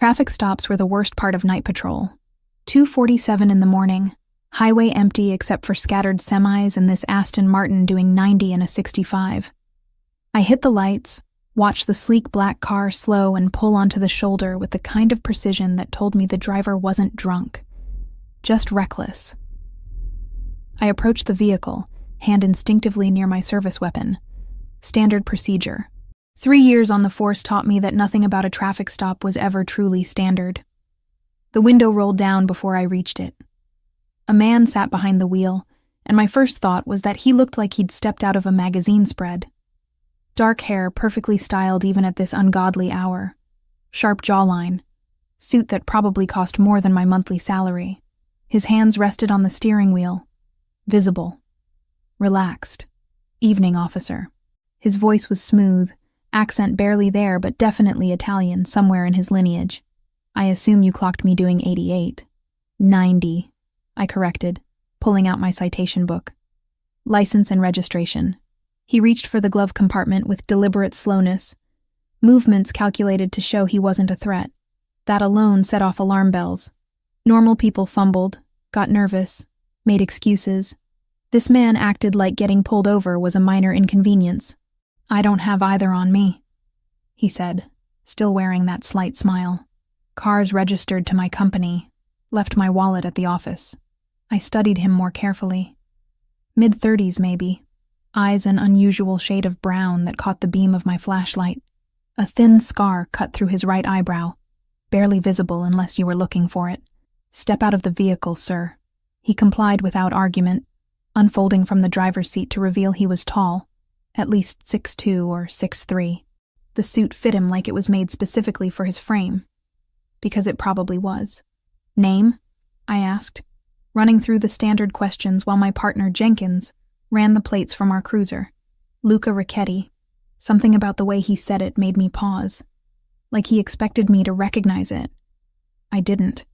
Traffic stops were the worst part of night patrol. 2:47 in the morning, highway empty except for scattered semis and this Aston Martin doing 90 in a 65. I hit the lights, watched the sleek black car slow and pull onto the shoulder with the kind of precision that told me the driver wasn't drunk, just reckless. I approached the vehicle, hand instinctively near my service weapon. Standard procedure. 3 years on the force taught me that nothing about a traffic stop was ever truly standard. The window rolled down before I reached it. A man sat behind the wheel, and my first thought was that he looked like he'd stepped out of a magazine spread. Dark hair, perfectly styled even at this ungodly hour. Sharp jawline. Suit that probably cost more than my monthly salary. His hands rested on the steering wheel. Visible. Relaxed. Evening officer. His voice was smooth, accent barely there but definitely Italian somewhere in his lineage. I assume you clocked me doing 88. 90, I corrected, pulling out my citation book. License and registration. He reached for the glove compartment with deliberate slowness, movements calculated to show he wasn't a threat. That alone set off alarm bells. Normal people fumbled, got nervous, made excuses. This man acted like getting pulled over was a minor inconvenience. I don't have either on me, he said, still wearing that slight smile. Cars registered to my company, left my wallet at the office. I studied him more carefully. Mid-30s maybe, eyes an unusual shade of brown that caught the beam of my flashlight. A thin scar cut through his right eyebrow, barely visible unless you were looking for it. Step out of the vehicle, sir. He complied without argument, unfolding from the driver's seat to reveal he was tall, at least 6'2" or 6'3". The suit fit him like it was made specifically for his frame. Because it probably was. Name? I asked, running through the standard questions while my partner, Jenkins, ran the plates from our cruiser. Luca Ricchetti. Something about the way he said it made me pause. Like he expected me to recognize it. I didn't.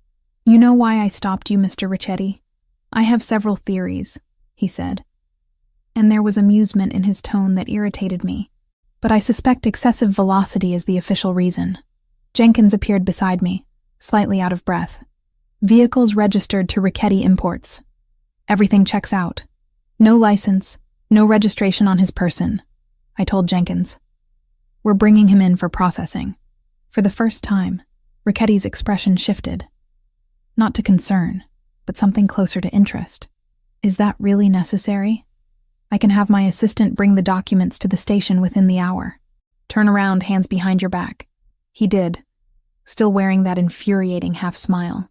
You know why I stopped you, Mr. Ricchetti? I have several theories, he said. And there was amusement in his tone that irritated me. But I suspect excessive velocity is the official reason. Jenkins appeared beside me, slightly out of breath. Vehicles registered to Ricchetti Imports. Everything checks out. No license, no registration on his person, I told Jenkins. We're bringing him in for processing. For the first time, Ricchetti's expression shifted. Not to concern, but something closer to interest. Is that really necessary? I can have my assistant bring the documents to the station within the hour. Turn around, hands behind your back. He did, still wearing that infuriating half-smile.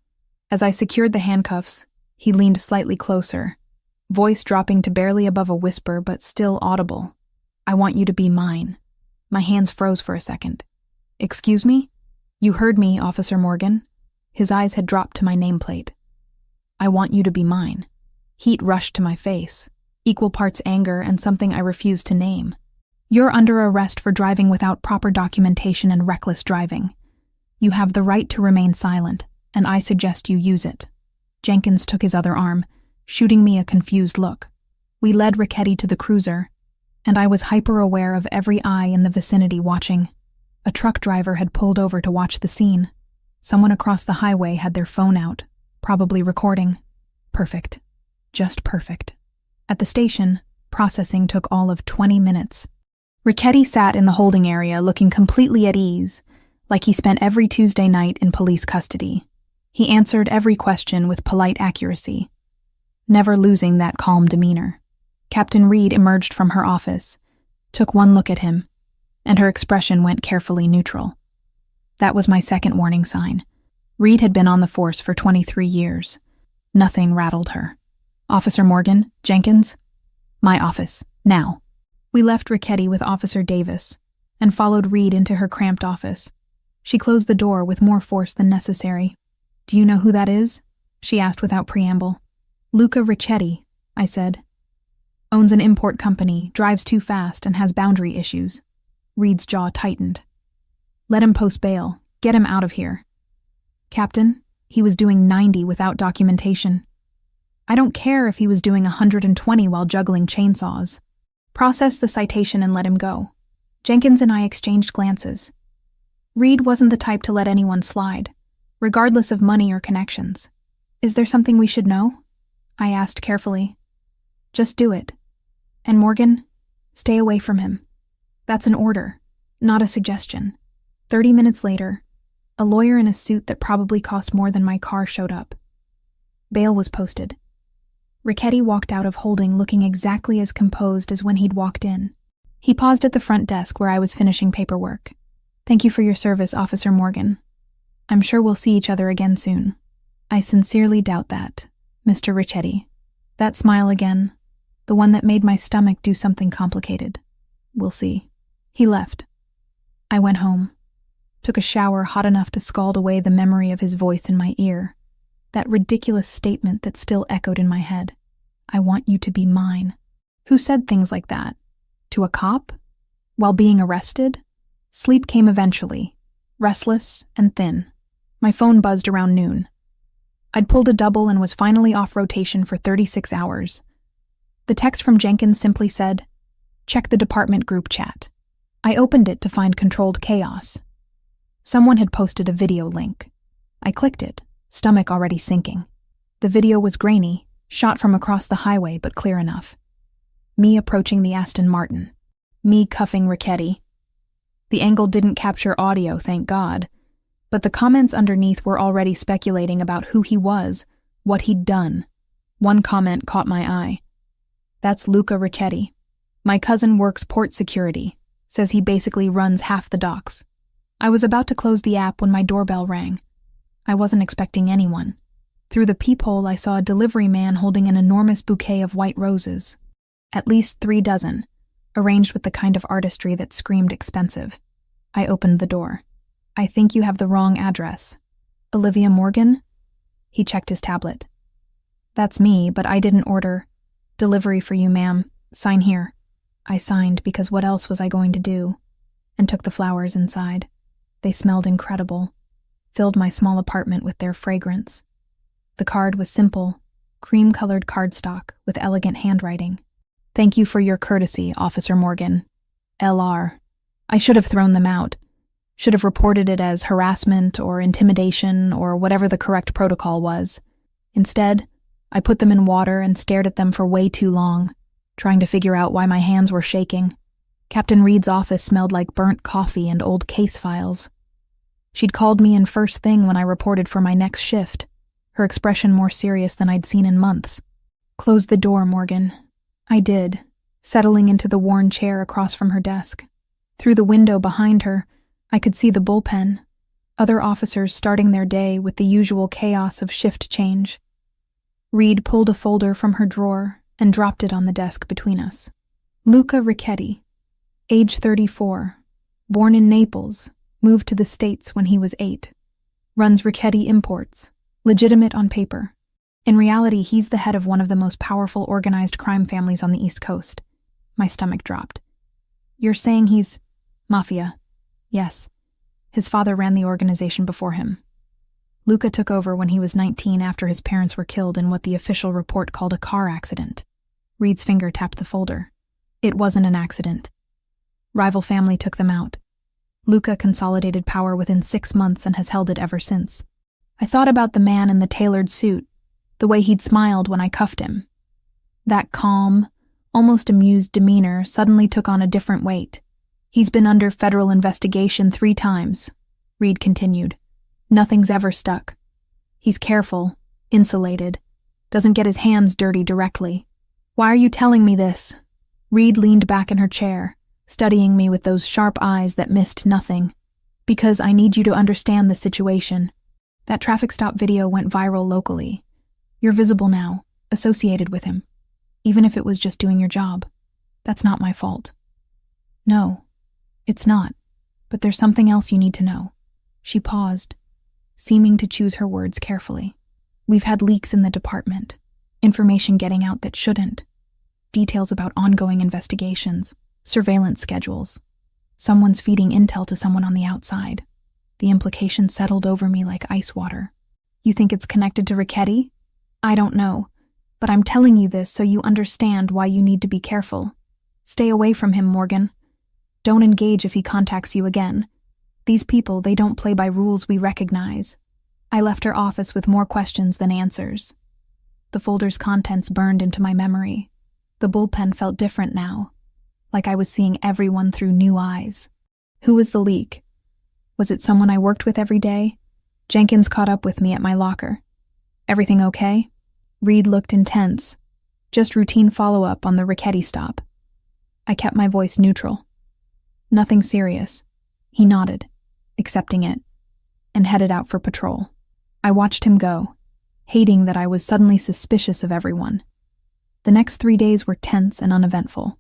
As I secured the handcuffs, he leaned slightly closer, voice dropping to barely above a whisper but still audible. I want you to be mine. My hands froze for a second. Excuse me? You heard me, Officer Morgan. His eyes had dropped to my nameplate. I want you to be mine. Heat rushed to my face, equal parts anger and something I refused to name. You're under arrest for driving without proper documentation and reckless driving. You have the right to remain silent, and I suggest you use it. Jenkins took his other arm, shooting me a confused look. We led Ricchetti to the cruiser, and I was hyper-aware of every eye in the vicinity watching. A truck driver had pulled over to watch the scene. Someone across the highway had their phone out, probably recording. Perfect. Just perfect. At the station, processing took all of 20 minutes. Ricchetti sat in the holding area looking completely at ease, like he spent every Tuesday night in police custody. He answered every question with polite accuracy, never losing that calm demeanor. Captain Reed emerged from her office, took one look at him, and her expression went carefully neutral. That was my second warning sign. Reed had been on the force for 23 years. Nothing rattled her. Officer Morgan, Jenkins? My office, now. We left Ricchetti with Officer Davis and followed Reed into her cramped office. She closed the door with more force than necessary. Do you know who that is? She asked without preamble. Luca Ricchetti, I said. Owns an import company, drives too fast, and has boundary issues. Reed's jaw tightened. Let him post bail. Get him out of here. Captain, he was doing 90 without documentation. I don't care if he was doing 120 while juggling chainsaws. Process the citation and let him go. Jenkins and I exchanged glances. Reed wasn't the type to let anyone slide, regardless of money or connections. Is there something we should know? I asked carefully. Just do it. And Morgan, stay away from him. That's an order, not a suggestion. 30 minutes later, a lawyer in a suit that probably cost more than my car showed up. Bail was posted. Ricchetti walked out of holding looking exactly as composed as when he'd walked in. He paused at the front desk where I was finishing paperwork. Thank you for your service, Officer Morgan. I'm sure we'll see each other again soon. I sincerely doubt that, Mr. Ricchetti. That smile again, the one that made my stomach do something complicated. We'll see. He left. I went home. Took a shower hot enough to scald away the memory of his voice in my ear. That ridiculous statement that still echoed in my head. I want you to be mine. Who said things like that? To a cop? While being arrested? Sleep came eventually, restless and thin. My phone buzzed around noon. I'd pulled a double and was finally off rotation for 36 hours. The text from Jenkins simply said, "Check the department group chat." I opened it to find controlled chaos. Someone had posted a video link. I clicked it, stomach already sinking. The video was grainy, shot from across the highway but clear enough. Me approaching the Aston Martin. Me cuffing Ricchetti. The angle didn't capture audio, thank God, but the comments underneath were already speculating about who he was, what he'd done. One comment caught my eye. That's Luca Ricchetti. My cousin works port security, says he basically runs half the docks. I was about to close the app when my doorbell rang. I wasn't expecting anyone. Through the peephole, I saw a delivery man holding an enormous bouquet of white roses. At least 3 dozen, arranged with the kind of artistry that screamed expensive. I opened the door. I think you have the wrong address. Olivia Morgan? He checked his tablet. That's me, but I didn't order. Delivery for you, ma'am. Sign here. I signed because what else was I going to do? And took the flowers inside. They smelled incredible, filled my small apartment with their fragrance. The card was simple, cream-colored cardstock with elegant handwriting. Thank you for your courtesy, Officer Morgan. L.R. I should have thrown them out. Should have reported it as harassment or intimidation or whatever the correct protocol was. Instead, I put them in water and stared at them for way too long, trying to figure out why my hands were shaking. Captain Reed's office smelled like burnt coffee and old case files. She'd called me in first thing when I reported for my next shift, her expression more serious than I'd seen in months. Close the door, Morgan. I did, settling into the worn chair across from her desk. Through the window behind her, I could see the bullpen, other officers starting their day with the usual chaos of shift change. Reed pulled a folder from her drawer and dropped it on the desk between us. Luca Ricchetti, age 34, born in Naples, moved to the States when he was 8. Runs Ricchetti Imports, legitimate on paper. In reality, he's the head of one of the most powerful organized crime families on the East Coast. My stomach dropped. You're saying he's Mafia? Yes. His father ran the organization before him. Luca took over when he was 19 after his parents were killed in what the official report called a car accident. Reed's finger tapped the folder. It wasn't an accident. Rival family took them out. Luca consolidated power within 6 months and has held it ever since. I thought about the man in the tailored suit, the way he'd smiled when I cuffed him. That calm, almost amused demeanor suddenly took on a different weight. He's been under federal investigation 3 times, Reed continued. Nothing's ever stuck. He's careful, insulated, doesn't get his hands dirty directly. Why are you telling me this? Reed leaned back in her chair, studying me with those sharp eyes that missed nothing. Because I need you to understand the situation. That traffic stop video went viral locally. You're visible now, associated with him. Even if it was just doing your job. That's not my fault. No, it's not. But there's something else you need to know. She paused, seeming to choose her words carefully. We've had leaks in the department. Information getting out that shouldn't. Details about ongoing investigations. Surveillance schedules. Someone's feeding intel to someone on the outside. The implication settled over me like ice water. You think it's connected to Ricchetti? I don't know, but I'm telling you this so you understand why you need to be careful. Stay away from him, Morgan. Don't engage if he contacts you again. These people, they don't play by rules we recognize. I left her office with more questions than answers. The folder's contents burned into my memory. The bullpen felt different now, like I was seeing everyone through new eyes. Who was the leak? Was it someone I worked with every day? Jenkins caught up with me at my locker. Everything okay? Reed looked intense. Just routine follow-up on the Richetti stop. I kept my voice neutral. Nothing serious. He nodded, accepting it, and headed out for patrol. I watched him go, hating that I was suddenly suspicious of everyone. The next 3 days were tense and uneventful.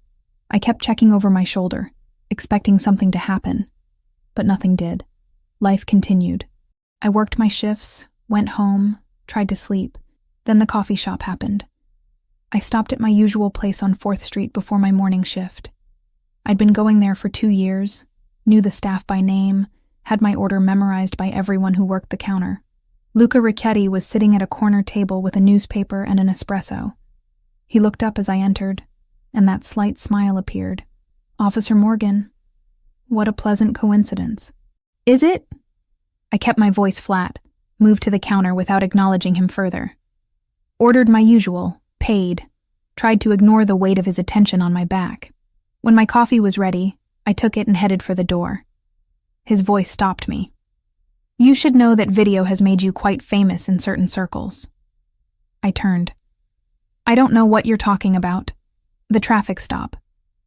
I kept checking over my shoulder, expecting something to happen, but nothing did. Life continued. I worked my shifts, went home, tried to sleep. Then the coffee shop happened. I stopped at my usual place on 4th Street before my morning shift. I'd been going there for 2 years, knew the staff by name, had my order memorized by everyone who worked the counter. Luca Richetti was sitting at a corner table with a newspaper and an espresso. He looked up as I entered, and that slight smile appeared. "Officer Morgan, what a pleasant coincidence." "Is it?" I kept my voice flat, moved to the counter without acknowledging him further. Ordered my usual, paid, tried to ignore the weight of his attention on my back. When my coffee was ready, I took it and headed for the door. His voice stopped me. "You should know that video has made you quite famous in certain circles." I turned. "I don't know what you're talking about." "The traffic stop.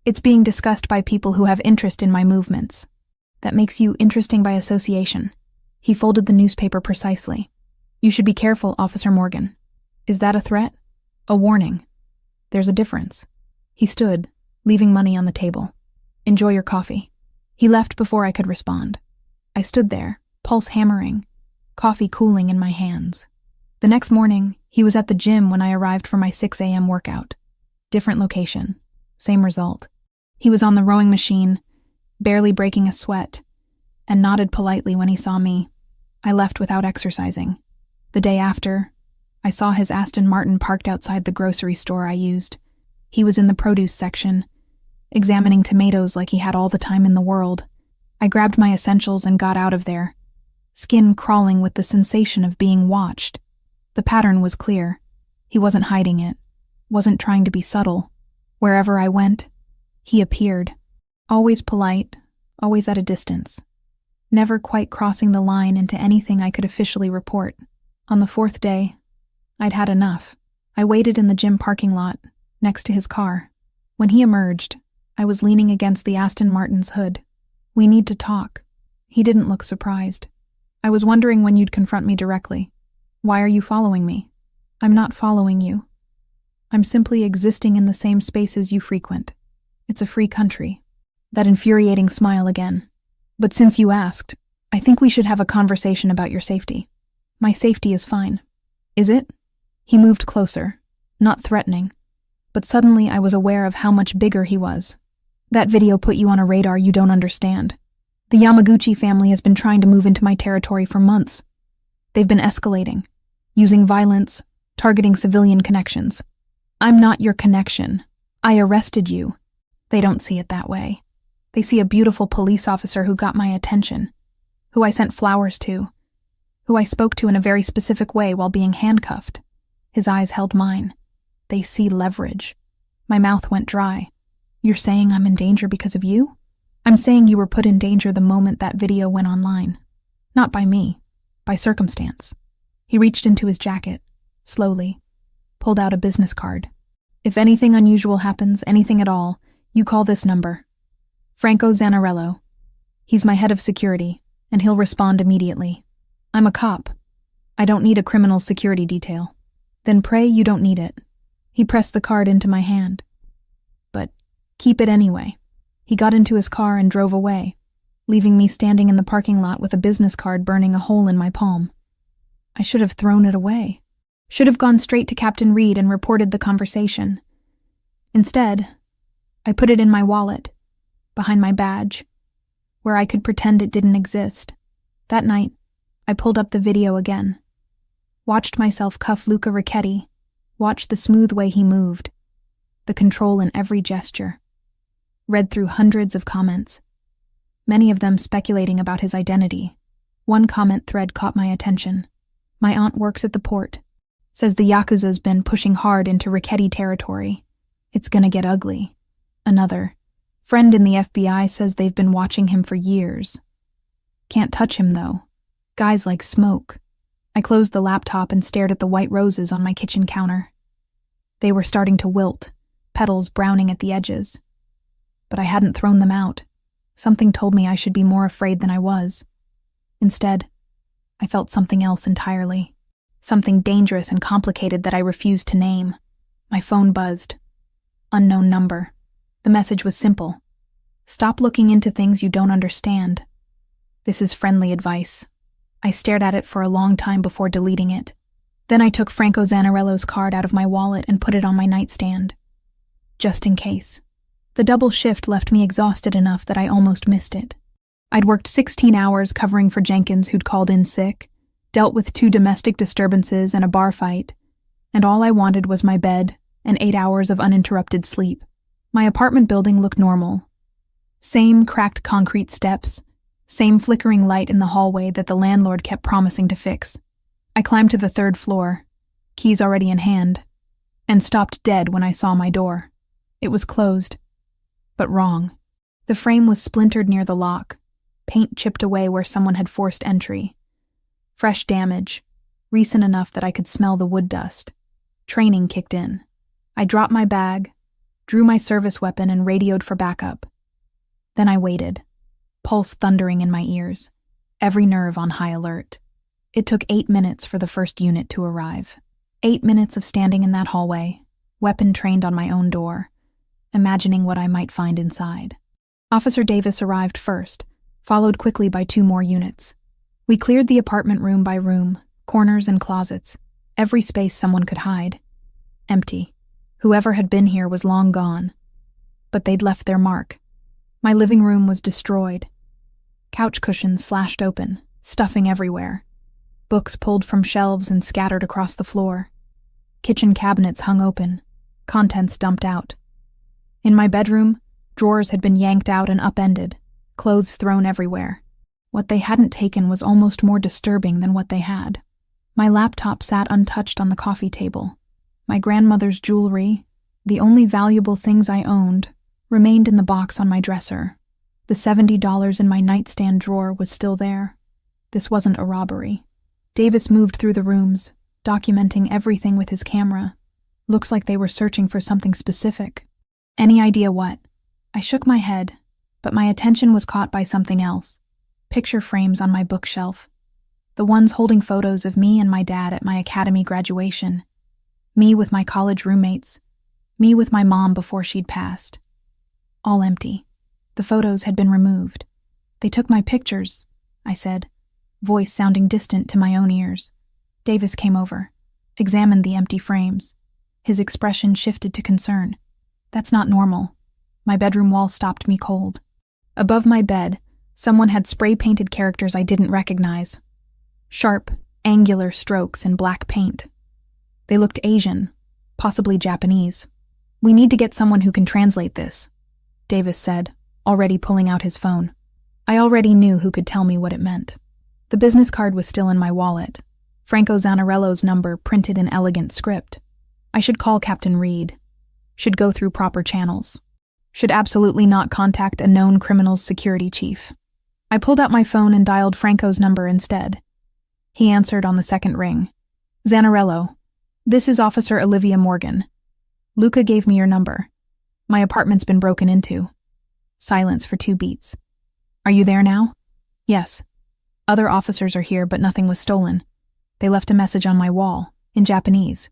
It's being discussed by people who have interest in my movements. That makes you interesting by association." He folded the newspaper precisely. "You should be careful, Officer Morgan." "Is that a threat?" "A warning. There's a difference." He stood, leaving money on the table. "Enjoy your coffee." He left before I could respond. I stood there, pulse hammering, coffee cooling in my hands. The next morning, he was at the gym when I arrived for my 6 a.m. workout. Different location, same result. He was on the rowing machine, barely breaking a sweat, and nodded politely when he saw me. I left without exercising. The day after, I saw his Aston Martin parked outside the grocery store I used. He was in the produce section, examining tomatoes like he had all the time in the world. I grabbed my essentials and got out of there, skin crawling with the sensation of being watched. The pattern was clear. He wasn't hiding it, wasn't trying to be subtle. Wherever I went, he appeared. Always polite, always at a distance. Never quite crossing the line into anything I could officially report. On the 4th day, I'd had enough. I waited in the gym parking lot, next to his car. When he emerged, I was leaning against the Aston Martin's hood. "We need to talk." He didn't look surprised. "I was wondering when you'd confront me directly. Why are you following me?" "I'm not following you. I'm simply existing in the same spaces you frequent. It's a free country." That infuriating smile again. "But since you asked, I think we should have a conversation about your safety." "My safety is fine." "Is it?" He moved closer, not threatening, but suddenly I was aware of how much bigger he was. "That video put you on a radar you don't understand. The Yamaguchi family has been trying to move into my territory for months. They've been escalating, using violence, targeting civilian connections. I'm not your connection. I arrested you." They don't see it that way. They see a beautiful police officer who got my attention, who I sent flowers to, who I spoke to in a very specific way while being handcuffed. His eyes held mine. They see leverage. My mouth went dry. "You're saying I'm in danger because of you?" "I'm saying you were put in danger the moment that video went online. Not by me, by circumstance." He reached into his jacket, slowly, pulled out a business card. "If anything unusual happens, anything at all, you call this number. Franco Zanarello. He's my head of security, and he'll respond immediately. I'm a cop. I don't need a criminal security detail." "Then pray you don't need it." He pressed the card into my hand. "But keep it anyway." He got into his car and drove away, leaving me standing in the parking lot with a business card burning a hole in my palm. I should have thrown it away. Should have gone straight to Captain Reed and reported the conversation. Instead, I put it in my wallet, behind my badge, where I could pretend it didn't exist. That night, I pulled up the video again. Watched myself cuff Luca Richetti, watched the smooth way he moved, the control in every gesture. Read through hundreds of comments. many of them speculating about his identity. One comment thread caught my attention. My aunt works at the port. Says the Yakuza's been pushing hard into Richetti territory. It's gonna get ugly. Another. Friend in the FBI says they've been watching him for years. Can't touch him, though. Guys like smoke. I closed the laptop and stared at the white roses on my kitchen counter. They were starting to wilt, petals browning at the edges. But I hadn't thrown them out. Something told me I should be more afraid than I was. Instead, I felt something else entirely. Something dangerous and complicated that I refused to name. My phone buzzed. Unknown number. The message was simple. Stop looking into things you don't understand. This is friendly advice. I stared at it for a long time before deleting it. Then I took Franco Zanarello's card out of my wallet and put it on my nightstand. Just in case. The double shift left me exhausted enough that I almost missed it. I'd worked 16 hours covering for Jenkins, who'd called in sick, dealt with 2 domestic disturbances and a bar fight, and all I wanted was my bed and 8 hours of uninterrupted sleep. My apartment building looked normal. Same cracked concrete steps, same flickering light in the hallway that the landlord kept promising to fix. I climbed to the 3rd floor, keys already in hand, and stopped dead when I saw my door. It was closed, but wrong. The frame was splintered near the lock, paint chipped away where someone had forced entry. Fresh damage, recent enough that I could smell the wood dust. Training kicked in. I dropped my bag, drew my service weapon, and radioed for backup. Then I waited, pulse thundering in my ears, every nerve on high alert. It took 8 minutes for the first unit to arrive. 8 minutes of standing in that hallway, weapon trained on my own door, imagining what I might find inside. Officer Davis arrived first, followed quickly by 2 more units. We cleared the apartment room by room, corners and closets, every space someone could hide. Empty. Whoever had been here was long gone. But they'd left their mark. My living room was destroyed. Couch cushions slashed open, stuffing everywhere. Books pulled from shelves and scattered across the floor. Kitchen cabinets hung open, contents dumped out. In my bedroom, drawers had been yanked out and upended, clothes thrown everywhere. What they hadn't taken was almost more disturbing than what they had. My laptop sat untouched on the coffee table. My grandmother's jewelry, the only valuable things I owned, remained in the box on my dresser. The $70 in my nightstand drawer was still there. This wasn't a robbery. Davis moved through the rooms, documenting everything with his camera. Looks like they were searching for something specific. Any idea what? I shook my head, but my attention was caught by something else. Picture frames on my bookshelf. The ones holding photos of me and my dad at my academy graduation. Me with my college roommates. Me with my mom before she'd passed. All empty. The photos had been removed. They took my pictures, I said, voice sounding distant to my own ears. Davis came over, examined the empty frames. His expression shifted to concern. That's not normal. My bedroom wall stopped me cold. Above my bed, someone had spray-painted characters I didn't recognize. Sharp, angular strokes in black paint. They looked Asian, possibly Japanese. We need to get someone who can translate this, Davis said, already pulling out his phone. I already knew who could tell me what it meant. The business card was still in my wallet, Franco Zanarello's number printed in elegant script. I should call Captain Reed. Should go through proper channels. Should absolutely not contact a known criminal's security chief. I pulled out my phone and dialed Franco's number instead. He answered on the second ring. Zanarello, this is Officer Olivia Morgan. Luca gave me your number. My apartment's been broken into. Silence for 2 beats. Are you there now? Yes. Other officers are here, but nothing was stolen. They left a message on my wall, in Japanese.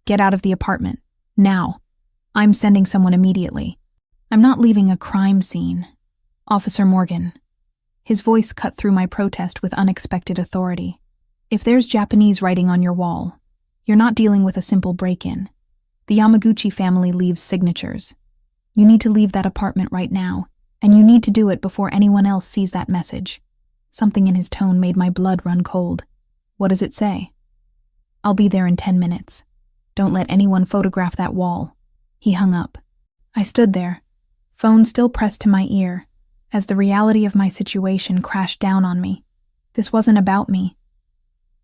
Get out of the apartment. Now. I'm sending someone immediately. I'm not leaving a crime scene. Officer Morgan. His voice cut through my protest with unexpected authority. If there's Japanese writing on your wall, you're not dealing with a simple break-in. The Yamaguchi family leaves signatures. You need to leave that apartment right now, and you need to do it before anyone else sees that message. Something in his tone made my blood run cold. What does it say? I'll be there in 10 minutes. Don't let anyone photograph that wall. He hung up. I stood there, phone still pressed to my ear, as the reality of my situation crashed down on me. This wasn't about me.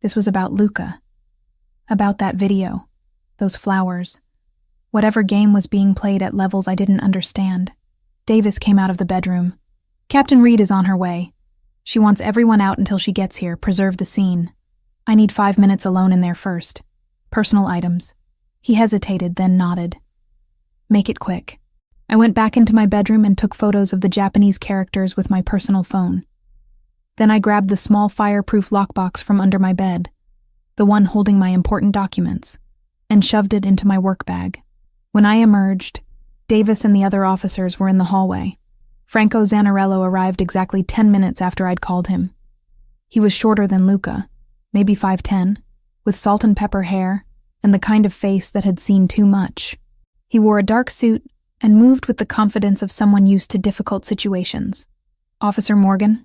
This was about Luca. About that video, those flowers, whatever game was being played at levels I didn't understand. Davis came out of the bedroom. Captain Reed is on her way. She wants everyone out until she gets here. Preserve the scene. I need 5 minutes alone in there first. Personal items. He hesitated, then nodded. Make it quick. I went back into my bedroom and took photos of the Japanese characters with my personal phone. Then I grabbed the small fireproof lockbox from under my bed, the one holding my important documents, and shoved it into my work bag. When I emerged, Davis and the other officers were in the hallway. Franco Zanarello arrived exactly 10 minutes after I'd called him. He was shorter than Luca, maybe 5'10", with salt and pepper hair and the kind of face that had seen too much. He wore a dark suit and moved with the confidence of someone used to difficult situations. Officer Morgan?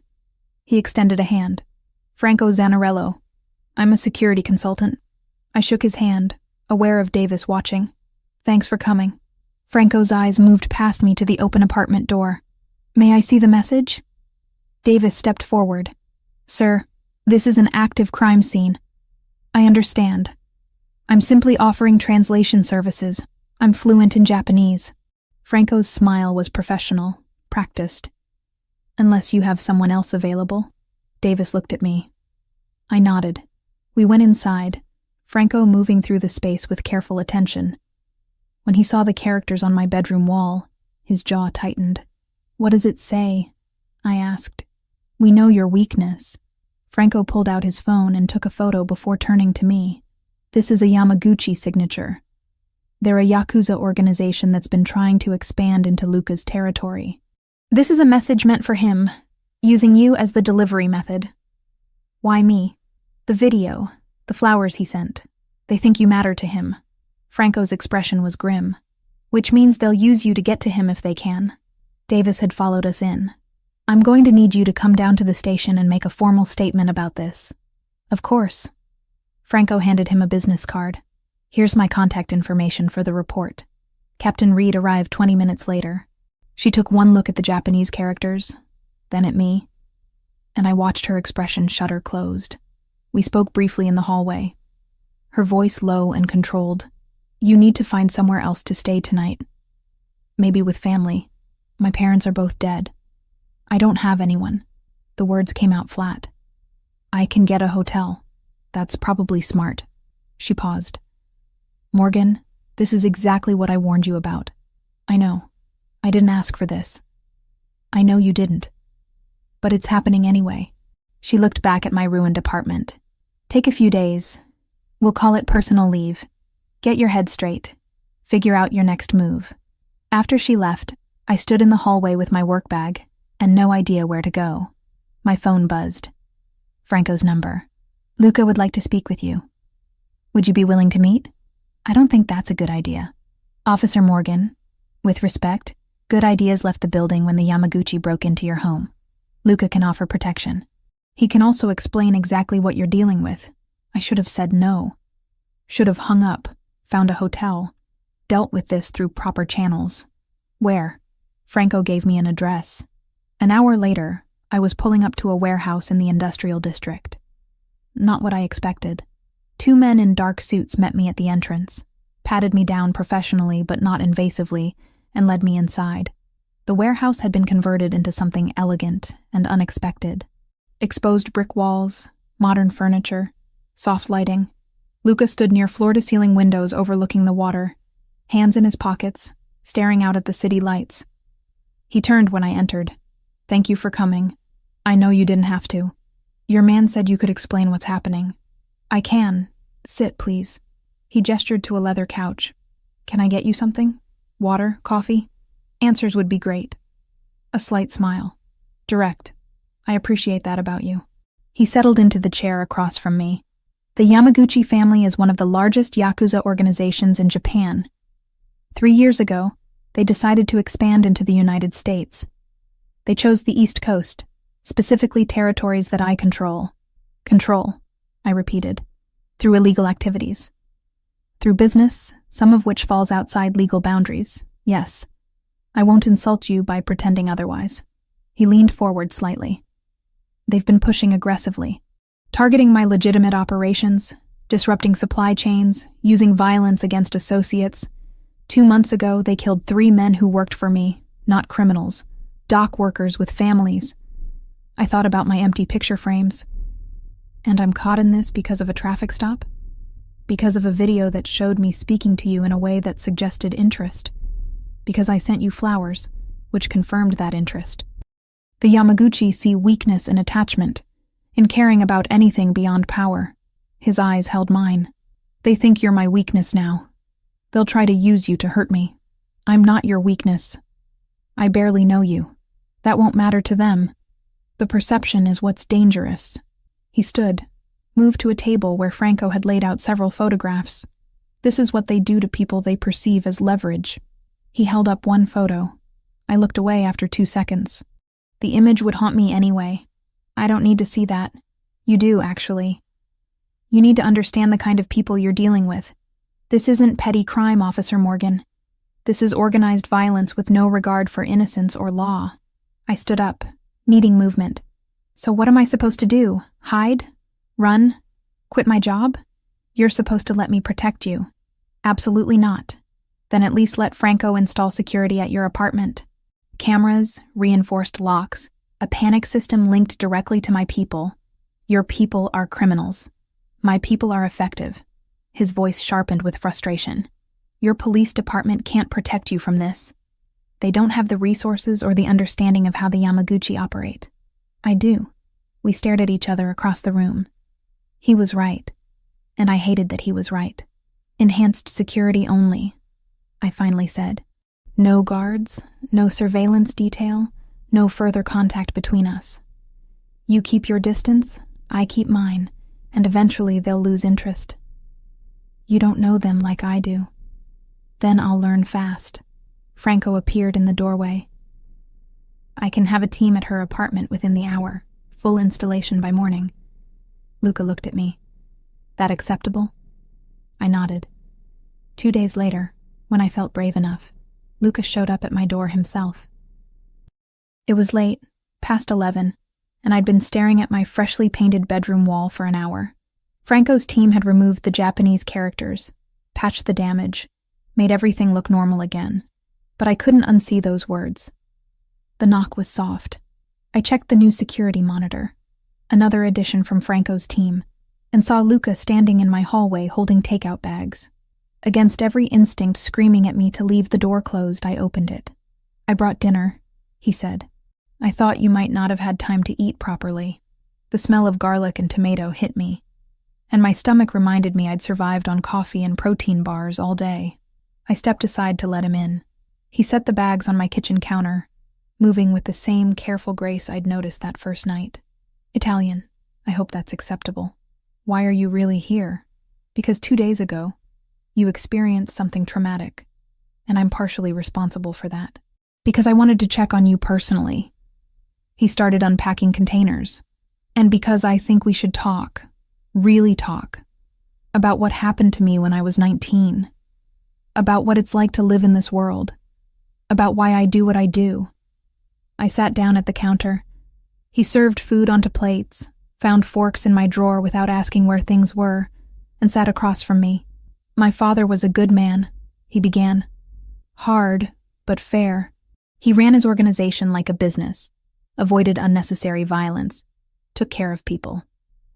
He extended a hand. Franco Zanarello. I'm a security consultant. I shook his hand, aware of Davis watching. Thanks for coming. Franco's eyes moved past me to the open apartment door. May I see the message? Davis stepped forward. Sir, this is an active crime scene. I understand. I'm simply offering translation services. I'm fluent in Japanese. Franco's smile was professional, practiced. Unless you have someone else available. Davis looked at me. I nodded. We went inside, Franco moving through the space with careful attention. When he saw the characters on my bedroom wall, his jaw tightened. What does it say? I asked. We know your weakness. Franco pulled out his phone and took a photo before turning to me. This is a Yamaguchi signature. They're a Yakuza organization that's been trying to expand into Luca's territory. This is a message meant for him, using you as the delivery method. Why me? The video, the flowers he sent. They think you matter to him. Franco's expression was grim. Which means they'll use you to get to him if they can. Davis had followed us in. I'm going to need you to come down to the station and make a formal statement about this. Of course. Franco handed him a business card. Here's my contact information for the report. Captain Reed arrived 20 minutes later. She took one look at the Japanese characters, then at me, and I watched her expression shutter closed. We spoke briefly in the hallway. Her voice low and controlled. You need to find somewhere else to stay tonight. Maybe with family. My parents are both dead. I don't have anyone. The words came out flat. I can get a hotel. That's probably smart. She paused. Morgan, this is exactly what I warned you about. I know. I didn't ask for this. I know you didn't. But it's happening anyway. She looked back at my ruined apartment. Take a few days. We'll call it personal leave. Get your head straight. Figure out your next move. After she left, I stood in the hallway with my work bag and no idea where to go. My phone buzzed. Franco's number. Luca would like to speak with you. Would you be willing to meet? I don't think that's a good idea. Officer Morgan, with respect, good ideas left the building when the Yamaguchi broke into your home. Luca can offer protection. He can also explain exactly what you're dealing with. I should have said no. Should have hung up, found a hotel, dealt with this through proper channels. Where? Franco gave me an address. An hour later, I was pulling up to a warehouse in the industrial district. Not what I expected. 2 men in dark suits met me at the entrance, patted me down professionally but not invasively, and led me inside. The warehouse had been converted into something elegant and unexpected. Exposed brick walls, modern furniture, soft lighting. Luca stood near floor-to-ceiling windows overlooking the water, hands in his pockets, staring out at the city lights. He turned when I entered. Thank you for coming. I know you didn't have to. Your man said you could explain what's happening. I can. Sit, please. He gestured to a leather couch. Can I get you something? Water? Coffee? Answers would be great. A slight smile. Direct. I appreciate that about you. He settled into the chair across from me. The Yamaguchi family is one of the largest Yakuza organizations in Japan. 3 years ago, they decided to expand into the United States. They chose the East Coast, specifically territories that I control. Control, I repeated, through illegal activities. Through business, some of which falls outside legal boundaries, yes. I won't insult you by pretending otherwise. He leaned forward slightly. They've been pushing aggressively, targeting my legitimate operations, disrupting supply chains, using violence against associates. 2 months ago, they killed 3 men who worked for me, not criminals, dock workers with families. I thought about my empty picture frames. And I'm caught in this because of a traffic stop? Because of a video that showed me speaking to you in a way that suggested interest? Because I sent you flowers, which confirmed that interest? The Yamaguchi see weakness in attachment, in caring about anything beyond power. His eyes held mine. They think you're my weakness now. They'll try to use you to hurt me. I'm not your weakness. I barely know you. That won't matter to them. The perception is what's dangerous. He stood, moved to a table where Franco had laid out several photographs. This is what they do to people they perceive as leverage. He held up one photo. I looked away after 2 seconds. The image would haunt me anyway. I don't need to see that. You do, actually. You need to understand the kind of people you're dealing with. This isn't petty crime, Officer Morgan. This is organized violence with no regard for innocence or law. I stood up, needing movement. So what am I supposed to do? Hide? Run? Quit my job? You're supposed to let me protect you. Absolutely not. Then at least let Franco install security at your apartment. Cameras, reinforced locks, a panic system linked directly to my people. Your people are criminals. My people are effective. His voice sharpened with frustration. Your police department can't protect you from this. They don't have the resources or the understanding of how the Yamaguchi operate. I do. We stared at each other across the room. He was right, and I hated that he was right. Enhanced security only, I finally said. No guards, no surveillance detail, no further contact between us. You keep your distance, I keep mine, and eventually they'll lose interest. You don't know them like I do. Then I'll learn fast. Franco appeared in the doorway. I can have a team at her apartment within the hour, full installation by morning. Luca looked at me. That acceptable? I nodded. 2 days later, when I felt brave enough, Luca showed up at my door himself. It was late, past 11, and I'd been staring at my freshly painted bedroom wall for an hour. Franco's team had removed the Japanese characters, patched the damage, made everything look normal again. But I couldn't unsee those words. The knock was soft. I checked the new security monitor, another addition from Franco's team, and saw Luca standing in my hallway holding takeout bags. Against every instinct screaming at me to leave the door closed, I opened it. I brought dinner, he said. I thought you might not have had time to eat properly. The smell of garlic and tomato hit me, and my stomach reminded me I'd survived on coffee and protein bars all day. I stepped aside to let him in. He set the bags on my kitchen counter, moving with the same careful grace I'd noticed that first night. Italian, I hope that's acceptable. Why are you really here? Because 2 days ago, you experienced something traumatic, and I'm partially responsible for that. Because I wanted to check on you personally. He started unpacking containers. And because I think we should talk, really talk, about what happened to me when I was 19. About what it's like to live in this world. About why I do what I do. I sat down at the counter. He served food onto plates, found forks in my drawer without asking where things were, and sat across from me. My father was a good man, he began. Hard, but fair. He ran his organization like a business, avoided unnecessary violence, took care of people.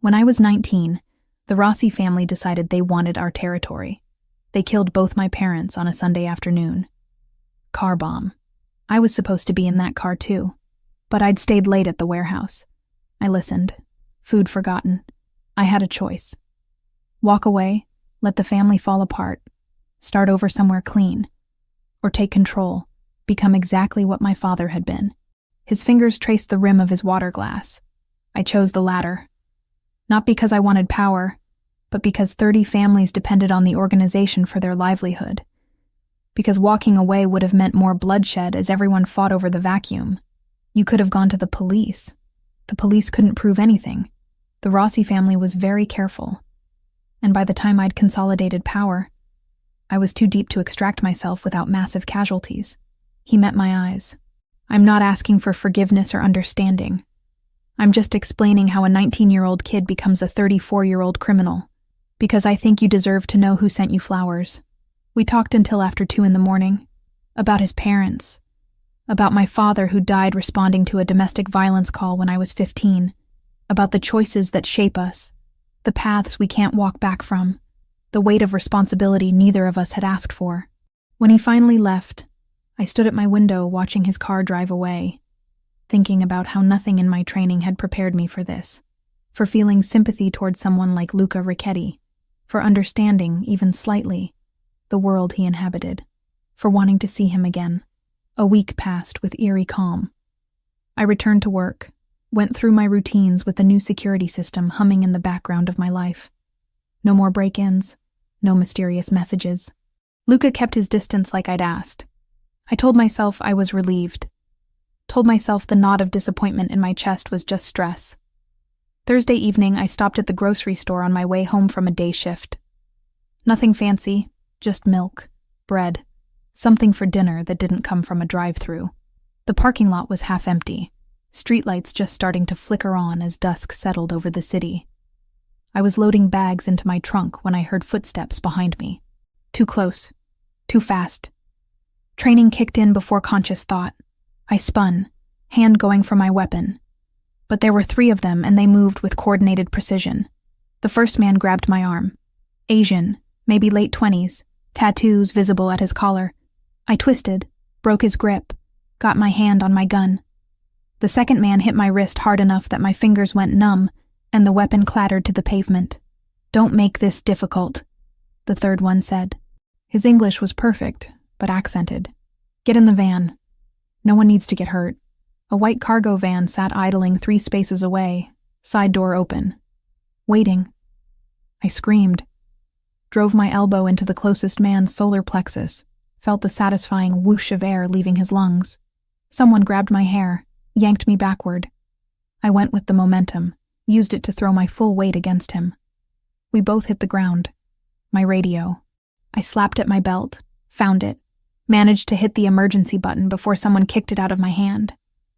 When I was 19, the Rossi family decided they wanted our territory. They killed both my parents on a Sunday afternoon. Car bomb. I was supposed to be in that car too, but I'd stayed late at the warehouse. I listened. Food forgotten. I had a choice. Walk away, let the family fall apart, start over somewhere clean, or take control, become exactly what my father had been. His fingers traced the rim of his water glass. I chose the latter. Not because I wanted power, but because 30 families depended on the organization for their livelihood. Because walking away would have meant more bloodshed as everyone fought over the vacuum. You could have gone to the police. The police couldn't prove anything. The Rossi family was very careful. And by the time I'd consolidated power, I was too deep to extract myself without massive casualties. He met my eyes. I'm not asking for forgiveness or understanding. I'm just explaining how a 19-year-old kid becomes a 34-year-old criminal. Because I think you deserve to know who sent you flowers. We talked until after 2 a.m. About his parents. About my father who died responding to a domestic violence call when I was 15. About the choices that shape us. The paths we can't walk back from. The weight of responsibility neither of us had asked for. When he finally left, I stood at my window watching his car drive away, thinking about how nothing in my training had prepared me for this, for feeling sympathy towards someone like Luca Ricchetti, for understanding, even slightly, the world he inhabited, for wanting to see him again. A week passed with eerie calm. I returned to work, went through my routines with the new security system humming in the background of my life. No more break-ins, no mysterious messages. Luca kept his distance like I'd asked. I told myself I was relieved. Told myself the knot of disappointment in my chest was just stress. Thursday evening, I stopped at the grocery store on my way home from a day shift. Nothing fancy, just milk, bread, something for dinner that didn't come from a drive-thru. The parking lot was half empty, streetlights just starting to flicker on as dusk settled over the city. I was loading bags into my trunk when I heard footsteps behind me. Too close, too fast. Training kicked in before conscious thought. I spun, hand going for my weapon. But there were 3 of them and they moved with coordinated precision. The first man grabbed my arm. Asian, maybe late 20s, tattoos visible at his collar. I twisted, broke his grip, got my hand on my gun. The second man hit my wrist hard enough that my fingers went numb and the weapon clattered to the pavement. "Don't make this difficult," the third one said. His English was perfect, but accented. "Get in the van. No one needs to get hurt." A white cargo van sat idling 3 spaces away, side door open. Waiting. I screamed. Drove my elbow into the closest man's solar plexus, felt the satisfying whoosh of air leaving his lungs. Someone grabbed my hair, yanked me backward. I went with the momentum, used it to throw my full weight against him. We both hit the ground. My radio. I slapped at my belt, found it, managed to hit the emergency button before someone kicked it out of my hand.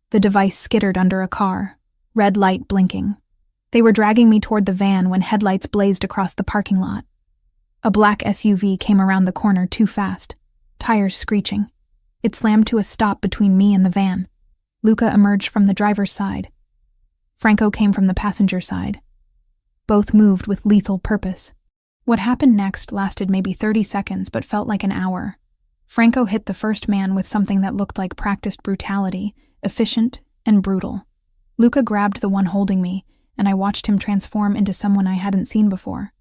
The device skittered under a car, red light blinking. They were dragging me toward the van when headlights blazed across the parking lot. A black SUV came around the corner too fast, tires screeching. It slammed to a stop between me and the van. Luca emerged from the driver's side. Franco came from the passenger side. Both moved with lethal purpose. What happened next lasted maybe 30 seconds but felt like an hour. Franco hit the first man with something that looked like practiced brutality, efficient and brutal. Luca grabbed the one holding me, and I watched him transform into someone I hadn't seen before.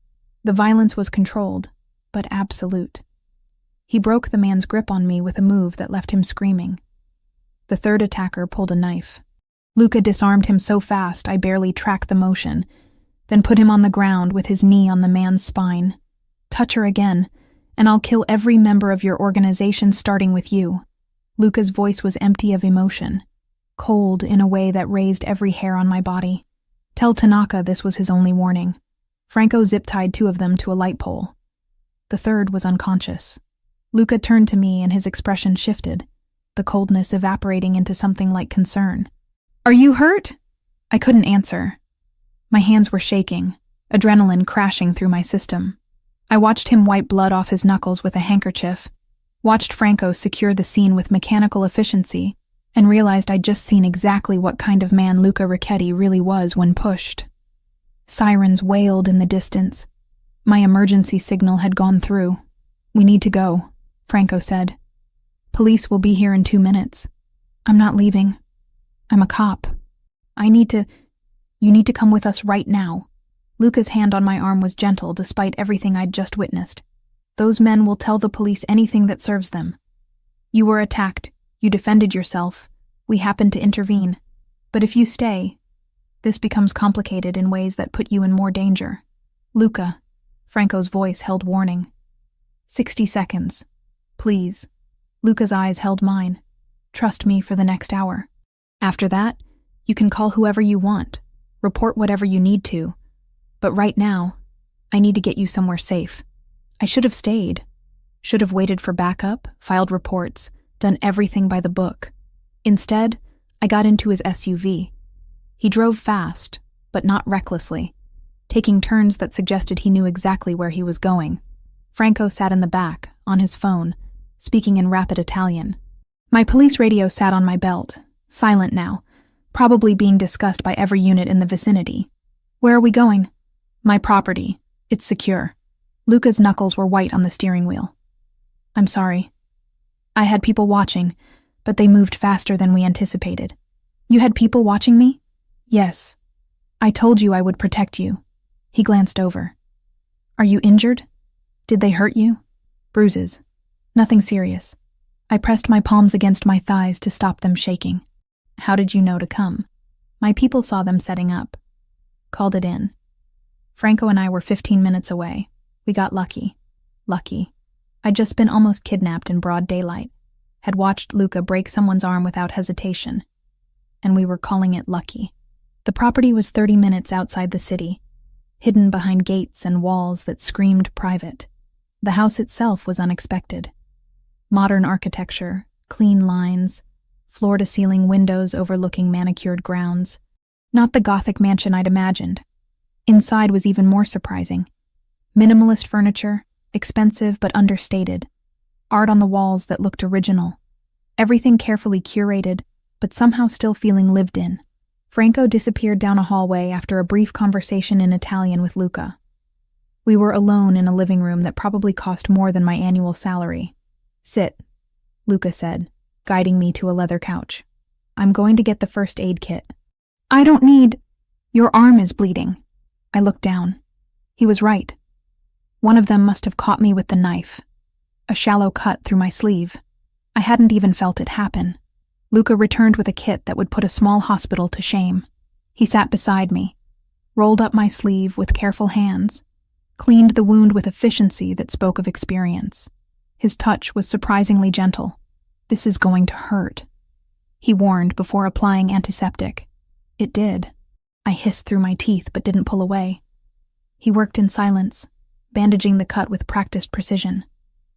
The violence was controlled, but absolute. He broke the man's grip on me with a move that left him screaming. The third attacker pulled a knife. Luca disarmed him so fast I barely tracked the motion, then put him on the ground with his knee on the man's spine. "Touch her again, and I'll kill every member of your organization starting with you." Luca's voice was empty of emotion, cold in a way that raised every hair on my body. Tell Tanaka this was his only warning. Franco zip-tied 2 of them to a light pole. The third was unconscious. Luca turned to me and his expression shifted, the coldness evaporating into something like concern. "Are you hurt?" I couldn't answer. My hands were shaking, adrenaline crashing through my system. I watched him wipe blood off his knuckles with a handkerchief, watched Franco secure the scene with mechanical efficiency, and realized I'd just seen exactly what kind of man Luca Ricchetti really was when pushed. Sirens wailed in the distance. My emergency signal had gone through. "We need to go," Franco said. "Police will be here in 2 minutes. I'm not leaving. I'm a cop. You need to come with us right now." Luca's hand on my arm was gentle despite everything I'd just witnessed. "Those men will tell the police anything that serves them. You were attacked. You defended yourself. We happened to intervene. But if you stay, this becomes complicated in ways that put you in more danger." "Luca," Franco's voice held warning. 60 seconds. Please." Luca's eyes held mine. "Trust me for the next hour. After that, you can call whoever you want, report whatever you need to. But right now, I need to get you somewhere safe. I should have stayed. Should have waited for backup, filed reports, done everything by the book. Instead, I got into his SUV. He drove fast, but not recklessly, taking turns that suggested he knew exactly where he was going. Franco sat in the back, on his phone, speaking in rapid Italian. My police radio sat on my belt, silent now, probably being discussed by every unit in the vicinity. Where are we going? My property. It's secure. Luca's knuckles were white on the steering wheel. I'm sorry. I had people watching, but they moved faster than we anticipated. You had people watching me? Yes. I told you I would protect you. He glanced over. Are you injured? Did they hurt you? Bruises. Nothing serious. I pressed my palms against my thighs to stop them shaking. How did you know to come? My people saw them setting up. Called it in. Franco and I were 15 minutes away. We got lucky. Lucky. I'd just been almost kidnapped in broad daylight. Had watched Luca break someone's arm without hesitation. And we were calling it lucky. The property was 30 minutes outside the city, hidden behind gates and walls that screamed private. The house itself was unexpected. Modern architecture, clean lines, floor-to-ceiling windows overlooking manicured grounds. Not the Gothic mansion I'd imagined. Inside was even more surprising. Minimalist furniture, expensive but understated. Art on the walls that looked original. Everything carefully curated, but somehow still feeling lived in. Franco disappeared down a hallway after a brief conversation in Italian with Luca. We were alone in a living room that probably cost more than my annual salary. Sit, Luca said, guiding me to a leather couch. I'm going to get the first aid kit. I don't need... Your arm is bleeding. I looked down. He was right. One of them must have caught me with the knife. A shallow cut through my sleeve. I hadn't even felt it happen. Luca returned with a kit that would put a small hospital to shame. He sat beside me, rolled up my sleeve with careful hands, cleaned the wound with efficiency that spoke of experience. His touch was surprisingly gentle. This is going to hurt, he warned before applying antiseptic. It did. I hissed through my teeth but didn't pull away. He worked in silence, bandaging the cut with practiced precision.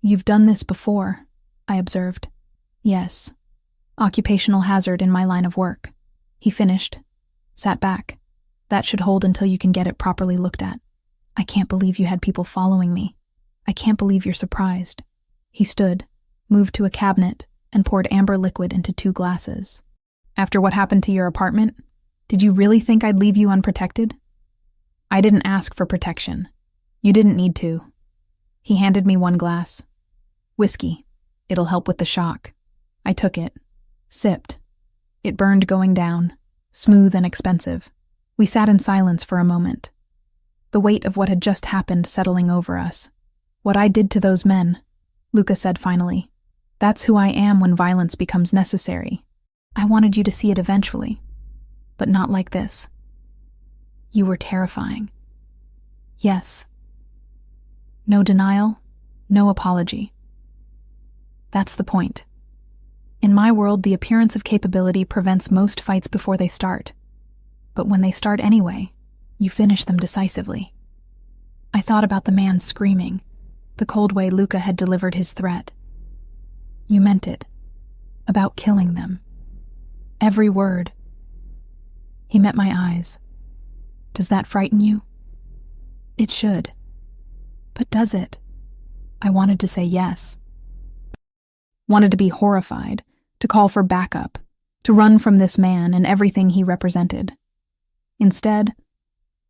You've done this before, I observed. Yes. Occupational hazard in my line of work. He finished, sat back. That should hold until you can get it properly looked at. I can't believe you had people following me. I can't believe you're surprised. He stood, moved to a cabinet, and poured amber liquid into 2 glasses. After what happened to your apartment, did you really think I'd leave you unprotected? I didn't ask for protection. You didn't need to. He handed me 1 glass. Whiskey. It'll help with the shock. I took it. Sipped. It burned going down, smooth and expensive. We sat in silence for a moment. The weight of what had just happened settling over us. What I did to those men, Luca said finally. That's who I am when violence becomes necessary. I wanted you to see it eventually, but not like this. You were terrifying. Yes. No denial, no apology. That's the point. In my world, the appearance of capability prevents most fights before they start. But when they start anyway, you finish them decisively. I thought about the man screaming, the cold way Luca had delivered his threat. You meant it. About killing them. Every word. He met my eyes. Does that frighten you? It should. But does it? I wanted to say yes. Wanted to be horrified, to call for backup, to run from this man and everything he represented. Instead,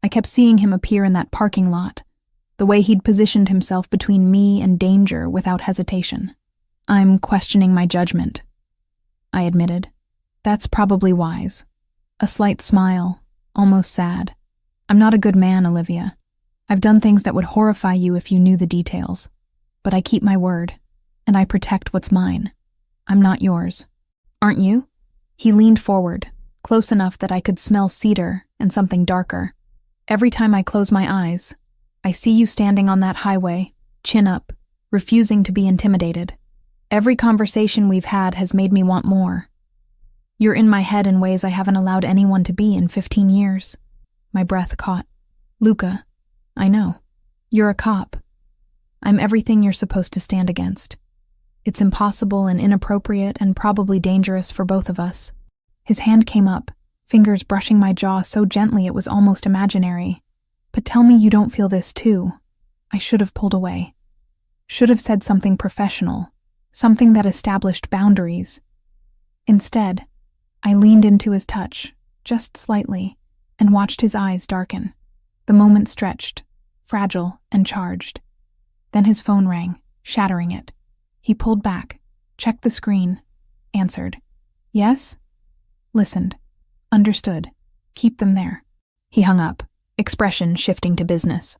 I kept seeing him appear in that parking lot, the way he'd positioned himself between me and danger without hesitation. I'm questioning my judgment, I admitted. That's probably wise. A slight smile, almost sad. I'm not a good man, Olivia. I've done things that would horrify you if you knew the details. But I keep my word, and I protect what's mine. I'm not yours. Aren't you? He leaned forward, close enough that I could smell cedar and something darker. Every time I close my eyes, I see you standing on that highway, chin up, refusing to be intimidated. Every conversation we've had has made me want more. You're in my head in ways I haven't allowed anyone to be in 15 years. My breath caught. Luca, I know. You're a cop. I'm everything you're supposed to stand against. It's impossible and inappropriate and probably dangerous for both of us. His hand came up, fingers brushing my jaw so gently it was almost imaginary. But tell me you don't feel this too. I should have pulled away. Should have said something professional, something that established boundaries. Instead, I leaned into his touch, just slightly, and watched his eyes darken. The moment stretched, fragile and charged. Then his phone rang, shattering it. He pulled back, checked the screen, answered. Yes? Listened. Understood. Keep them there. He hung up, expression shifting to business.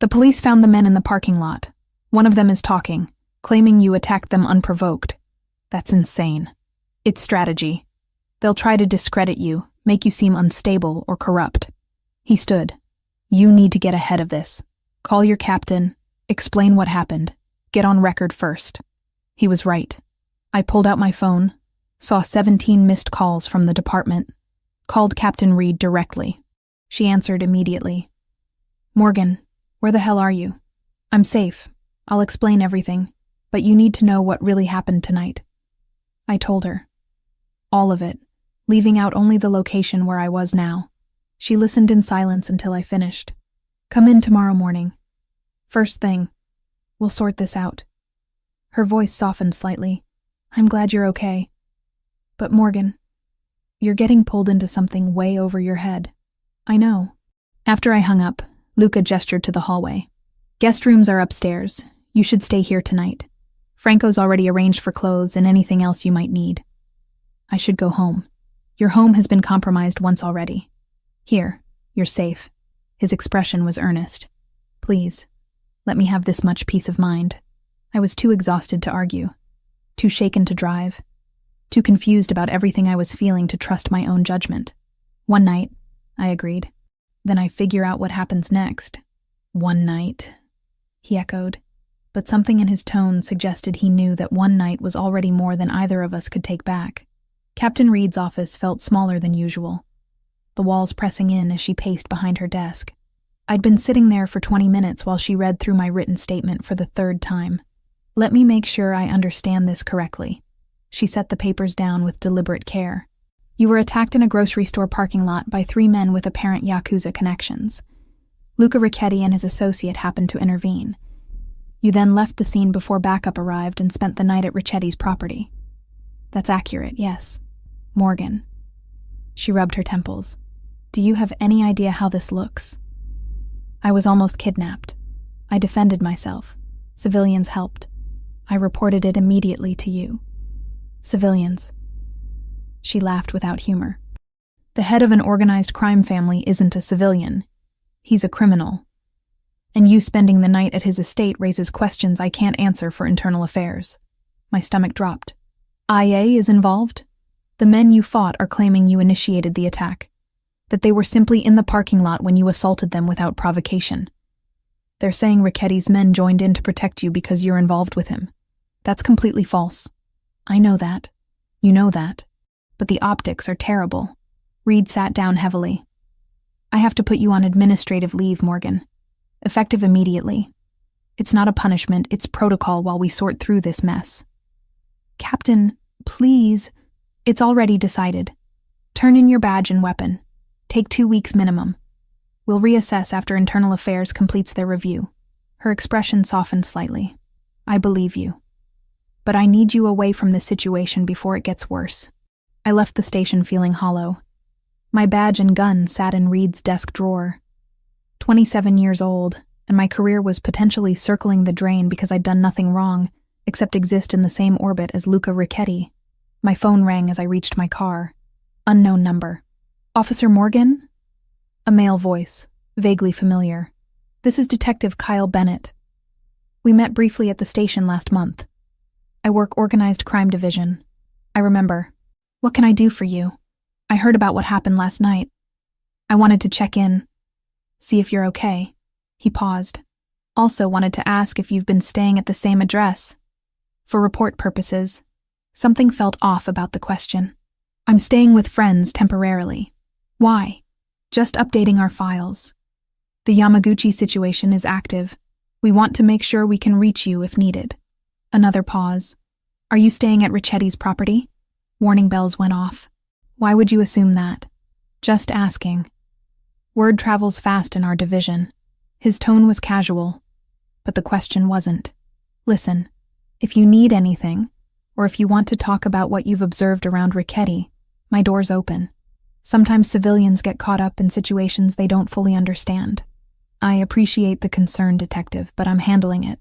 The police found the men in the parking lot. One of them is talking, claiming you attacked them unprovoked. That's insane. It's strategy. They'll try to discredit you, make you seem unstable or corrupt. He stood. You need to get ahead of this. Call your captain, explain what happened, get on record first. He was right. I pulled out my phone, saw 17 missed calls from the department, called Captain Reed directly. She answered immediately. Morgan, where the hell are you? I'm safe. I'll explain everything, but you need to know what really happened tonight. I told her. All of it, leaving out only the location where I was now. She listened in silence until I finished. Come in tomorrow morning. First thing. We'll sort this out. Her voice softened slightly. I'm glad you're okay. But Morgan, you're getting pulled into something way over your head. I know. After I hung up, Luca gestured to the hallway. Guest rooms are upstairs. You should stay here tonight. Franco's already arranged for clothes and anything else you might need. I should go home. Your home has been compromised once already. Here, you're safe. His expression was earnest. Please, let me have this much peace of mind. I was too exhausted to argue, too shaken to drive, too confused about everything I was feeling to trust my own judgment. One night, I agreed. Then I figure out what happens next. One night, he echoed, but something in his tone suggested he knew that one night was already more than either of us could take back. Captain Reed's office felt smaller than usual, the walls pressing in as she paced behind her desk. I'd been sitting there for 20 minutes while she read through my written statement for the third time. Let me make sure I understand this correctly. She set the papers down with deliberate care. You were attacked in a grocery store parking lot by 3 men with apparent Yakuza connections. Luca Ricchetti and his associate happened to intervene. You then left the scene before backup arrived and spent the night at Ricchetti's property. That's accurate, yes. Morgan. She rubbed her temples. Do you have any idea how this looks? I was almost kidnapped. I defended myself. Civilians helped. I reported it immediately to you. Civilians. She laughed without humor. The head of an organized crime family isn't a civilian. He's a criminal. And you spending the night at his estate raises questions I can't answer for internal affairs. My stomach dropped. IA is involved? The men you fought are claiming you initiated the attack, that they were simply in the parking lot when you assaulted them without provocation. They're saying Ricchetti's men joined in to protect you because you're involved with him. That's completely false. I know that. You know that. But the optics are terrible. Reed sat down heavily. I have to put you on administrative leave, Morgan. Effective immediately. It's not a punishment, it's protocol while we sort through this mess. Captain, please. It's already decided. Turn in your badge and weapon. Take 2 weeks minimum. We'll reassess after Internal Affairs completes their review. Her expression softened slightly. I believe you. But I need you away from this situation before it gets worse. I left the station feeling hollow. My badge and gun sat in Reed's desk drawer. 27 years old, and my career was potentially circling the drain because I'd done nothing wrong, except exist in the same orbit as Luca Ricchetti. My phone rang as I reached my car. Unknown number. Officer Morgan? A male voice, vaguely familiar. This is Detective Kyle Bennett. We met briefly at the station last month. I work Organized Crime Division. I remember. What can I do for you? I heard about what happened last night. I wanted to check in, see if you're okay. He paused. Also wanted to ask if you've been staying at the same address. For report purposes, something felt off about the question. I'm staying with friends temporarily. Why? Just updating our files. The Yamaguchi situation is active. We want to make sure we can reach you if needed. Another pause. Are you staying at Ricchetti's property? Warning bells went off. Why would you assume that? Just asking. Word travels fast in our division. His tone was casual, but the question wasn't. Listen, if you need anything, or if you want to talk about what you've observed around Ricchetti, my door's open. Sometimes civilians get caught up in situations they don't fully understand. I appreciate the concern, detective, but I'm handling it.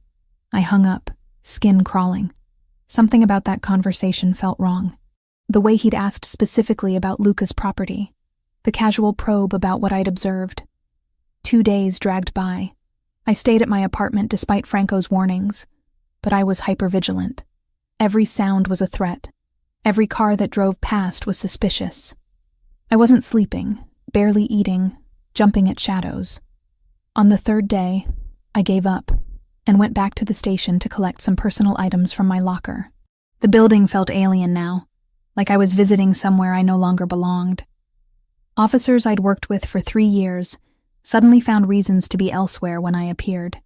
I hung up, skin crawling. Something about that conversation felt wrong. The way he'd asked specifically about Luca's property. The casual probe about what I'd observed. 2 days dragged by. I stayed at my apartment despite Franco's warnings, but I was hypervigilant. Every sound was a threat. Every car that drove past was suspicious. I wasn't sleeping, barely eating, jumping at shadows. On the 3rd day, I gave up and went back to the station to collect some personal items from my locker. The building felt alien now, like I was visiting somewhere I no longer belonged. Officers I'd worked with for 3 years suddenly found reasons to be elsewhere when I appeared.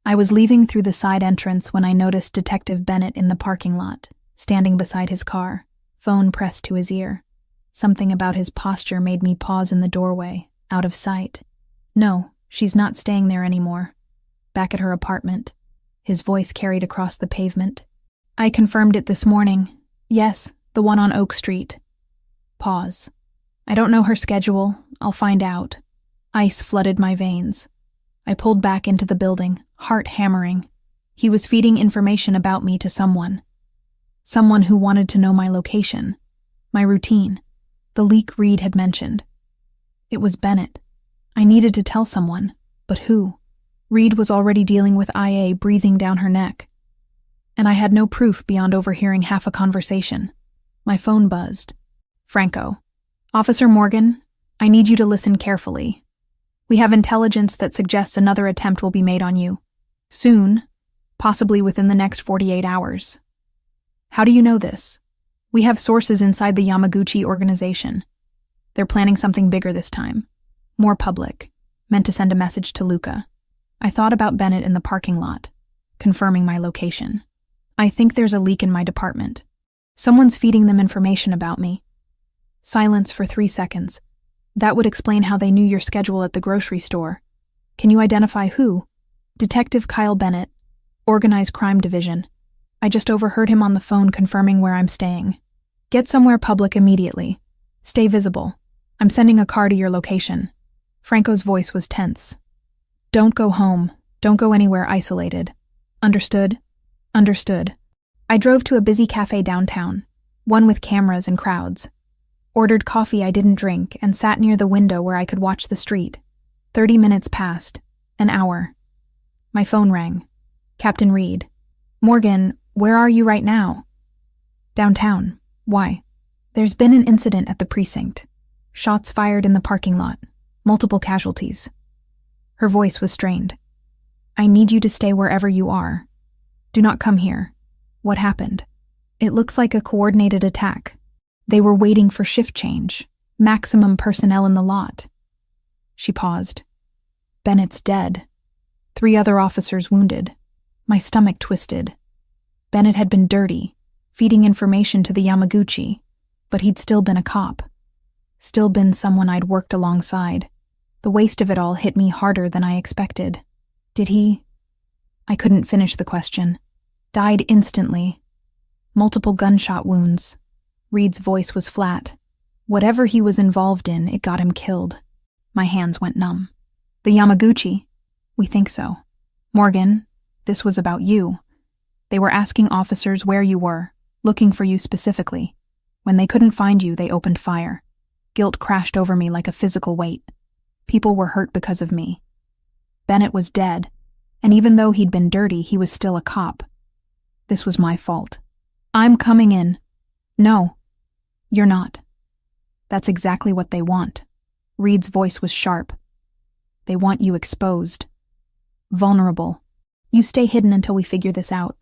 I was leaving through the side entrance when I noticed Detective Bennett in the parking lot, standing beside his car, phone pressed to his ear. Something about his posture made me pause in the doorway, out of sight. No, she's not staying there anymore. Back at her apartment. His voice carried across the pavement. I confirmed it this morning. Yes, the one on Oak Street. Pause. I don't know her schedule. I'll find out. Ice flooded my veins. I pulled back into the building, heart hammering. He was feeding information about me to someone. Someone who wanted to know my location, my routine, the leak Reed had mentioned. It was Bennett. I needed to tell someone, but who? Reed was already dealing with IA breathing down her neck. And I had no proof beyond overhearing half a conversation. My phone buzzed. Franco. Officer Morgan, I need you to listen carefully. We have intelligence that suggests another attempt will be made on you. Soon, possibly within the next 48 hours. How do you know this? We have sources inside the Yamaguchi organization. They're planning something bigger this time. More public, meant to send a message to Luca. I thought about Bennett in the parking lot, confirming my location. I think there's a leak in my department. Someone's feeding them information about me. Silence for 3 seconds. That would explain how they knew your schedule at the grocery store. Can you identify who? Detective Kyle Bennett, Organized Crime Division. I just overheard him on the phone confirming where I'm staying. Get somewhere public immediately. Stay visible. I'm sending a car to your location. Franco's voice was tense. Don't go home. Don't go anywhere isolated. Understood? Understood. I drove to a busy cafe downtown, one with cameras and crowds. Ordered coffee I didn't drink and sat near the window where I could watch the street. 30 minutes passed. An hour. My phone rang. Captain Reed. Morgan, where are you right now? Downtown. Why? There's been an incident at the precinct. Shots fired in the parking lot. Multiple casualties. Her voice was strained. I need you to stay wherever you are. Do not come here. What happened? It looks like a coordinated attack. They were waiting for shift change. Maximum personnel in the lot. She paused. Bennett's dead. 3 other officers wounded. My stomach twisted. Bennett had been dirty, feeding information to the Yamaguchi, but he'd still been a cop. Still been someone I'd worked alongside. The waste of it all hit me harder than I expected. Did he? I couldn't finish the question. Died instantly. Multiple gunshot wounds. Reed's voice was flat. Whatever he was involved in, it got him killed. My hands went numb. The Yamaguchi? We think so. Morgan, this was about you. They were asking officers where you were, looking for you specifically. When they couldn't find you, they opened fire. Guilt crashed over me like a physical weight. People were hurt because of me. Bennett was dead, and even though he'd been dirty, he was still a cop. This was my fault. I'm coming in. No, you're not. That's exactly what they want. Reed's voice was sharp. They want you exposed. Vulnerable. You stay hidden until we figure this out.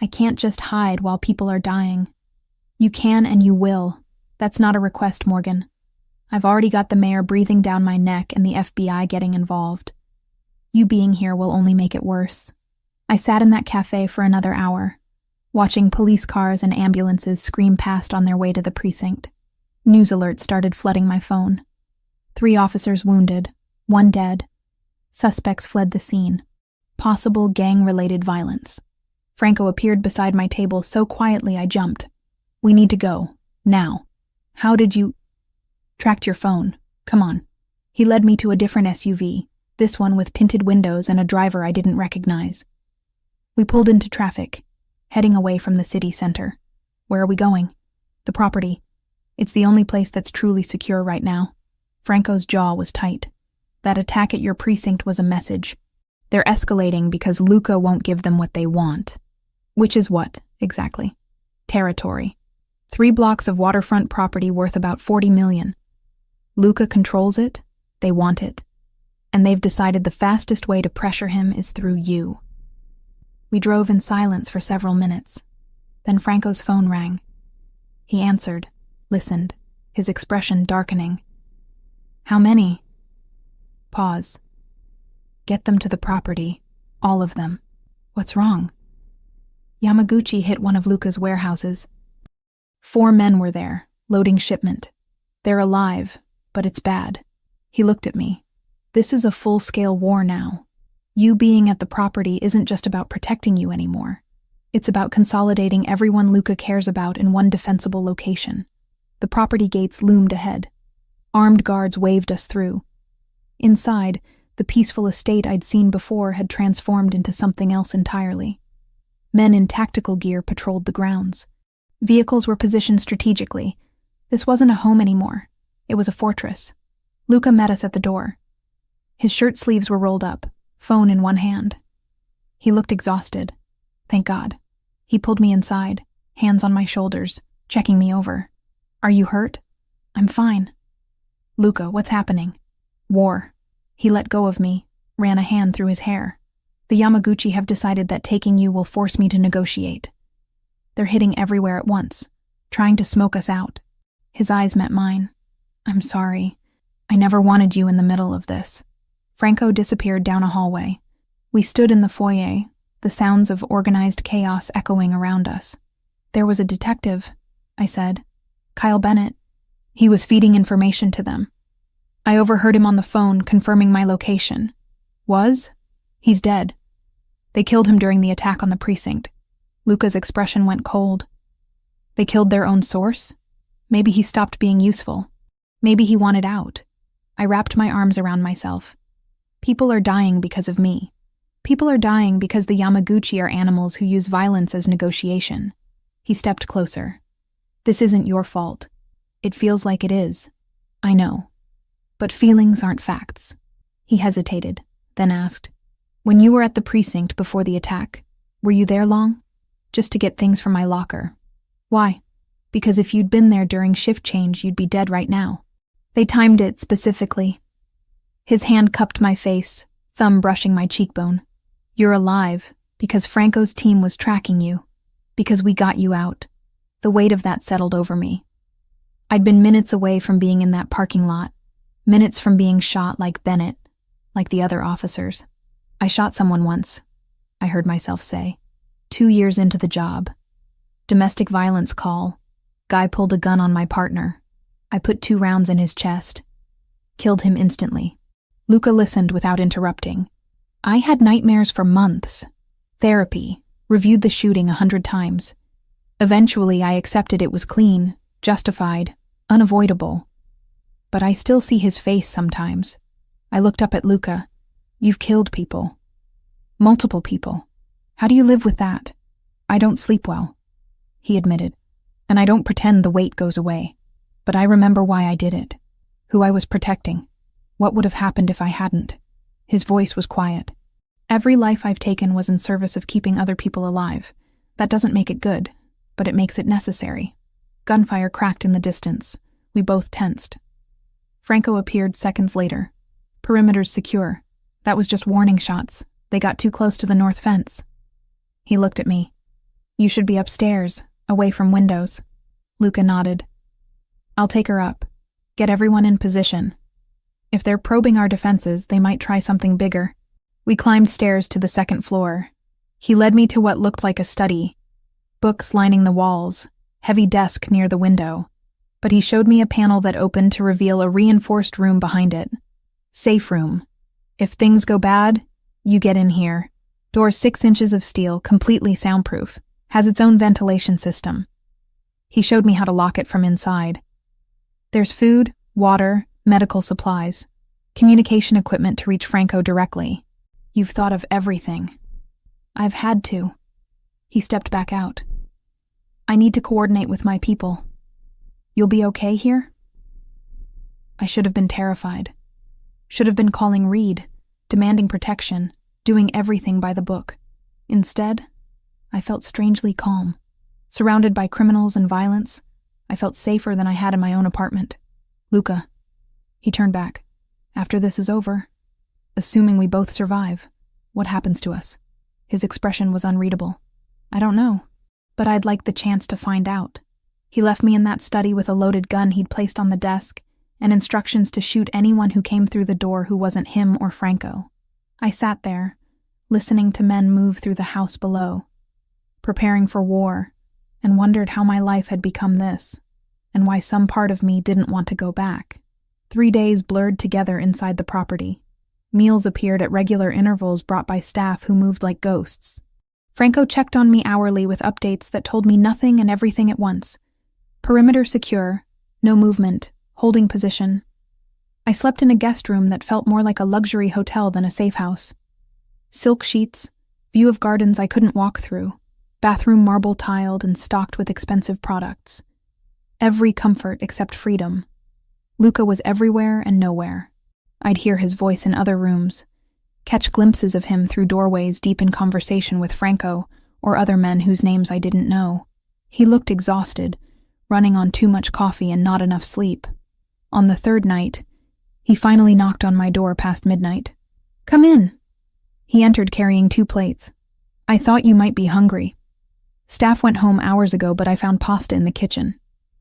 I can't just hide while people are dying. You can and you will. That's not a request, Morgan. I've already got the mayor breathing down my neck and the FBI getting involved. You being here will only make it worse. I sat in that cafe for another hour. watching police cars and ambulances scream past on their way to the precinct. News alerts started flooding my phone. 3 officers wounded, 1 dead. Suspects fled the scene. Possible gang-related violence. Franco appeared beside my table so quietly I jumped. "We need to go. Now." "How did you—" "Tracked your phone. Come on." He led me to a different SUV, this one with tinted windows and a driver I didn't recognize. We pulled into traffic, heading away from the city center. "Where are we going?" "The property. It's the only place that's truly secure right now." Franco's jaw was tight. "That attack at your precinct was a message. They're escalating because Luca won't give them what they want." "Which is what, exactly?" "Territory. 3 blocks of waterfront property worth about $40 million. Luca controls it, they want it. And they've decided the fastest way to pressure him is through you." We drove in silence for several minutes. Then Franco's phone rang. He answered, listened, his expression darkening. "How many?" Pause. "Get them to the property, all of them." "What's wrong?" "Yamaguchi hit one of Luca's warehouses. 4 men were there, loading shipment. They're alive, but it's bad." He looked at me. "This is a full-scale war now. You being at the property isn't just about protecting you anymore. It's about consolidating everyone Luca cares about in one defensible location." The property gates loomed ahead. Armed guards waved us through. Inside, the peaceful estate I'd seen before had transformed into something else entirely. Men in tactical gear patrolled the grounds. Vehicles were positioned strategically. This wasn't a home anymore. It was a fortress. Luca met us at the door. His shirt sleeves were rolled up, phone in one hand. He looked exhausted. Thank God. He pulled me inside, hands on my shoulders, checking me over. "Are you hurt?" "I'm fine." "Luca, what's happening?" "War." He let go of me, ran a hand through his hair. "The Yamaguchi have decided that taking you will force me to negotiate. They're hitting everywhere at once, trying to smoke us out." His eyes met mine. "I'm sorry. I never wanted you in the middle of this." Franco disappeared down a hallway. We stood in the foyer, the sounds of organized chaos echoing around us. "There was a detective," I said. "Kyle Bennett. He was feeding information to them. I overheard him on the phone confirming my location." "Was?" "He's dead. They killed him during the attack on the precinct." Luca's expression went cold. "They killed their own source? Maybe he stopped being useful. Maybe he wanted out." I wrapped my arms around myself. "People are dying because of me. People are dying because the Yamaguchi are animals who use violence as negotiation." He stepped closer. "This isn't your fault. It feels like it is. I know. But feelings aren't facts." He hesitated, then asked, "When you were at the precinct before the attack, were you there long?" "Just to get things from my locker." "Why?" "Because if you'd been there during shift change, you'd be dead right now. They timed it specifically." His hand cupped my face, thumb brushing my cheekbone. "You're alive because Franco's team was tracking you, because we got you out." The weight of that settled over me. I'd been minutes away from being in that parking lot, minutes from being shot like Bennett, like the other officers. "I shot someone once," I heard myself say. 2 years into the job. Domestic violence call. Guy pulled a gun on my partner. I put 2 rounds in his chest. Killed him instantly. Luca listened without interrupting. I had nightmares for months. Therapy. Reviewed the shooting 100 times. Eventually, I accepted it was clean, justified, unavoidable. But I still see his face sometimes. I looked up at Luca. "You've killed people. Multiple people. How do you live with that?" "I don't sleep well," he admitted. "And I don't pretend the weight goes away. But I remember why I did it. Who I was protecting. What would have happened if I hadn't." His voice was quiet. "Every life I've taken was in service of keeping other people alive. That doesn't make it good, but it makes it necessary." Gunfire cracked in the distance. We both tensed. Franco appeared seconds later. "Perimeter's secure. That was just warning shots. They got too close to the north fence." He looked at me. "You should be upstairs, away from windows." Luca nodded. "I'll take her up. Get everyone in position. If they're probing our defenses, they might try something bigger." We climbed stairs to the 2nd floor. He led me to what looked like a study. books lining the walls, heavy desk near the window. But he showed me a panel that opened to reveal a reinforced room behind it. Safe room. If things go bad, you get in here. Door 6 inches of steel, completely soundproof. Has its own ventilation system. He showed me how to lock it from inside. There's food, water, medical supplies, communication equipment to reach Franco directly. You've thought of everything. I've had to. He stepped back out. I need to coordinate with my people. You'll be okay here? I should have been terrified. Should have been calling Reed, demanding protection, doing everything by the book. Instead, I felt strangely calm. Surrounded by criminals and violence, I felt safer than I had in my own apartment. Luca. He turned back. After this is over, assuming we both survive, what happens to us? His expression was unreadable. I don't know, but I'd like the chance to find out. He left me in that study with a loaded gun he'd placed on the desk and instructions to shoot anyone who came through the door who wasn't him or Franco. I sat there, listening to men move through the house below, preparing for war, and wondered how my life had become this, and why some part of me didn't want to go back. 3 days blurred together inside the property. Meals appeared at regular intervals brought by staff who moved like ghosts. Franco checked on me hourly with updates that told me nothing and everything at once. Perimeter secure, no movement, holding position. I slept in a guest room that felt more like a luxury hotel than a safe house. Silk sheets, view of gardens I couldn't walk through, bathroom marble tiled and stocked with expensive products. Every comfort except freedom. Luca was everywhere and nowhere. I'd hear his voice in other rooms, catch glimpses of him through doorways deep in conversation with Franco or other men whose names I didn't know. He looked exhausted, running on too much coffee and not enough sleep. On the third night, he finally knocked on my door past midnight. Come in. He entered carrying 2 plates. I thought you might be hungry. Staff went home hours ago, but I found pasta in the kitchen.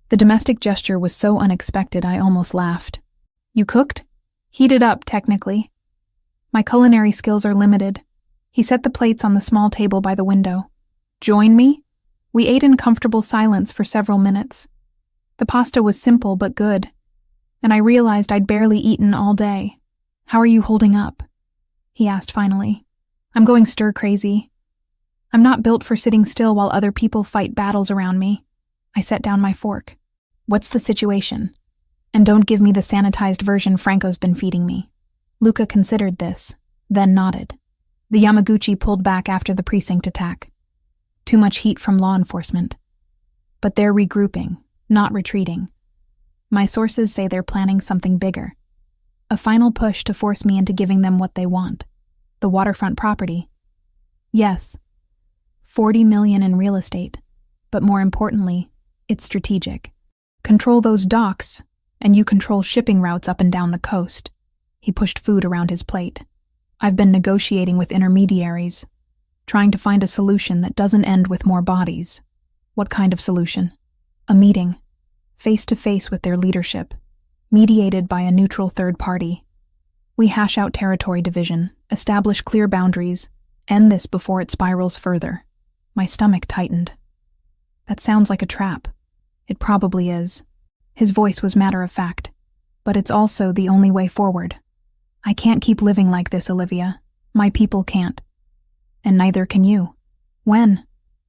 The domestic gesture was so unexpected I almost laughed. You cooked? Heated up, technically. My culinary skills are limited. He set the plates on the small table by the window. Join me? We ate in comfortable silence for several minutes. The pasta was simple but good, and I realized I'd barely eaten all day. How are you holding up? He asked finally. I'm going stir-crazy. I'm not built for sitting still while other people fight battles around me. I set down my fork. What's the situation? And don't give me the sanitized version Franco's been feeding me. Luca considered this, then nodded. The Yamaguchi pulled back after the precinct attack. Too much heat from law enforcement. But they're regrouping, not retreating. My sources say they're planning something bigger. A final push to force me into giving them what they want. The waterfront property. Yes, $40 million in real estate. But more importantly, it's strategic. Control those docks, and you control shipping routes up and down the coast. He pushed food around his plate. I've been negotiating with intermediaries, trying to find a solution that doesn't end with more bodies. What kind of solution? A meeting, face-to-face with their leadership, mediated by a neutral third party. We hash out territory division, establish clear boundaries, end this before it spirals further. My stomach tightened. That sounds like a trap. It probably is. His voice was matter-of-fact. But it's also the only way forward. I can't keep living like this, Olivia. My people can't. And neither can you. When?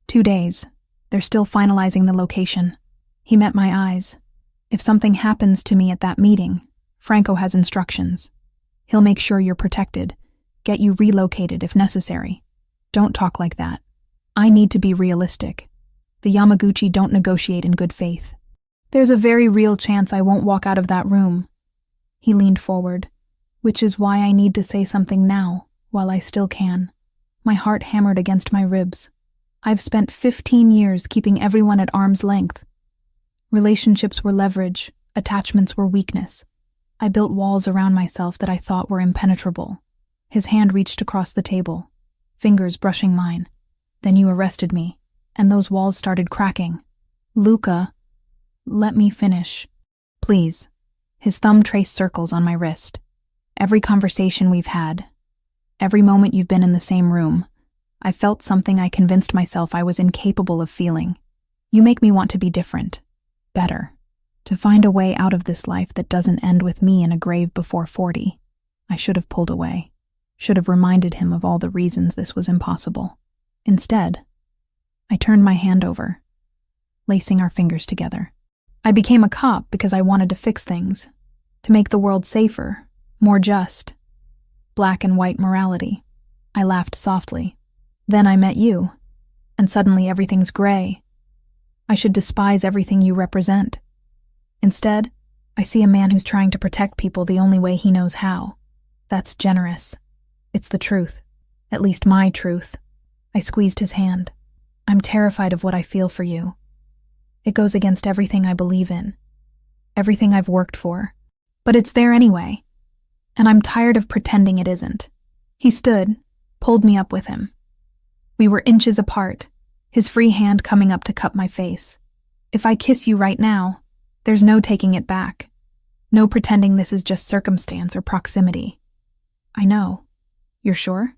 2 days. They're still finalizing the location. He met my eyes. If something happens to me at that meeting, Franco has instructions. He'll make sure you're protected, get you relocated if necessary. Don't talk like that. I need to be realistic. The Yamaguchi don't negotiate in good faith. There's a very real chance I won't walk out of that room. He leaned forward, which is why I need to say something now, while I still can. My heart hammered against my ribs. I've spent 15 years keeping everyone at arm's length. Relationships were leverage, attachments were weakness. I built walls around myself that I thought were impenetrable. His hand reached across the table, fingers brushing mine. Then you arrested me, and those walls started cracking. Luca, let me finish. Please. His thumb traced circles on my wrist. Every conversation we've had, every moment you've been in the same room, I felt something I convinced myself I was incapable of feeling. You make me want to be different, better, to find a way out of this life that doesn't end with me in a grave before 40. I should have pulled away, should have reminded him of all the reasons this was impossible. Instead, I turned my hand over, lacing our fingers together. I became a cop because I wanted to fix things, to make the world safer, more just. Black and white morality. I laughed softly. Then I met you, and suddenly everything's gray. I should despise everything you represent. Instead, I see a man who's trying to protect people the only way he knows how. That's generous. It's the truth. At least my truth. I squeezed his hand. I'm terrified of what I feel for you. It goes against everything I believe in, everything I've worked for. But it's there anyway, and I'm tired of pretending it isn't. He stood, pulled me up with him. We were inches apart, his free hand coming up to cup my face. If I kiss you right now, there's no taking it back. No pretending this is just circumstance or proximity. I know. You're sure?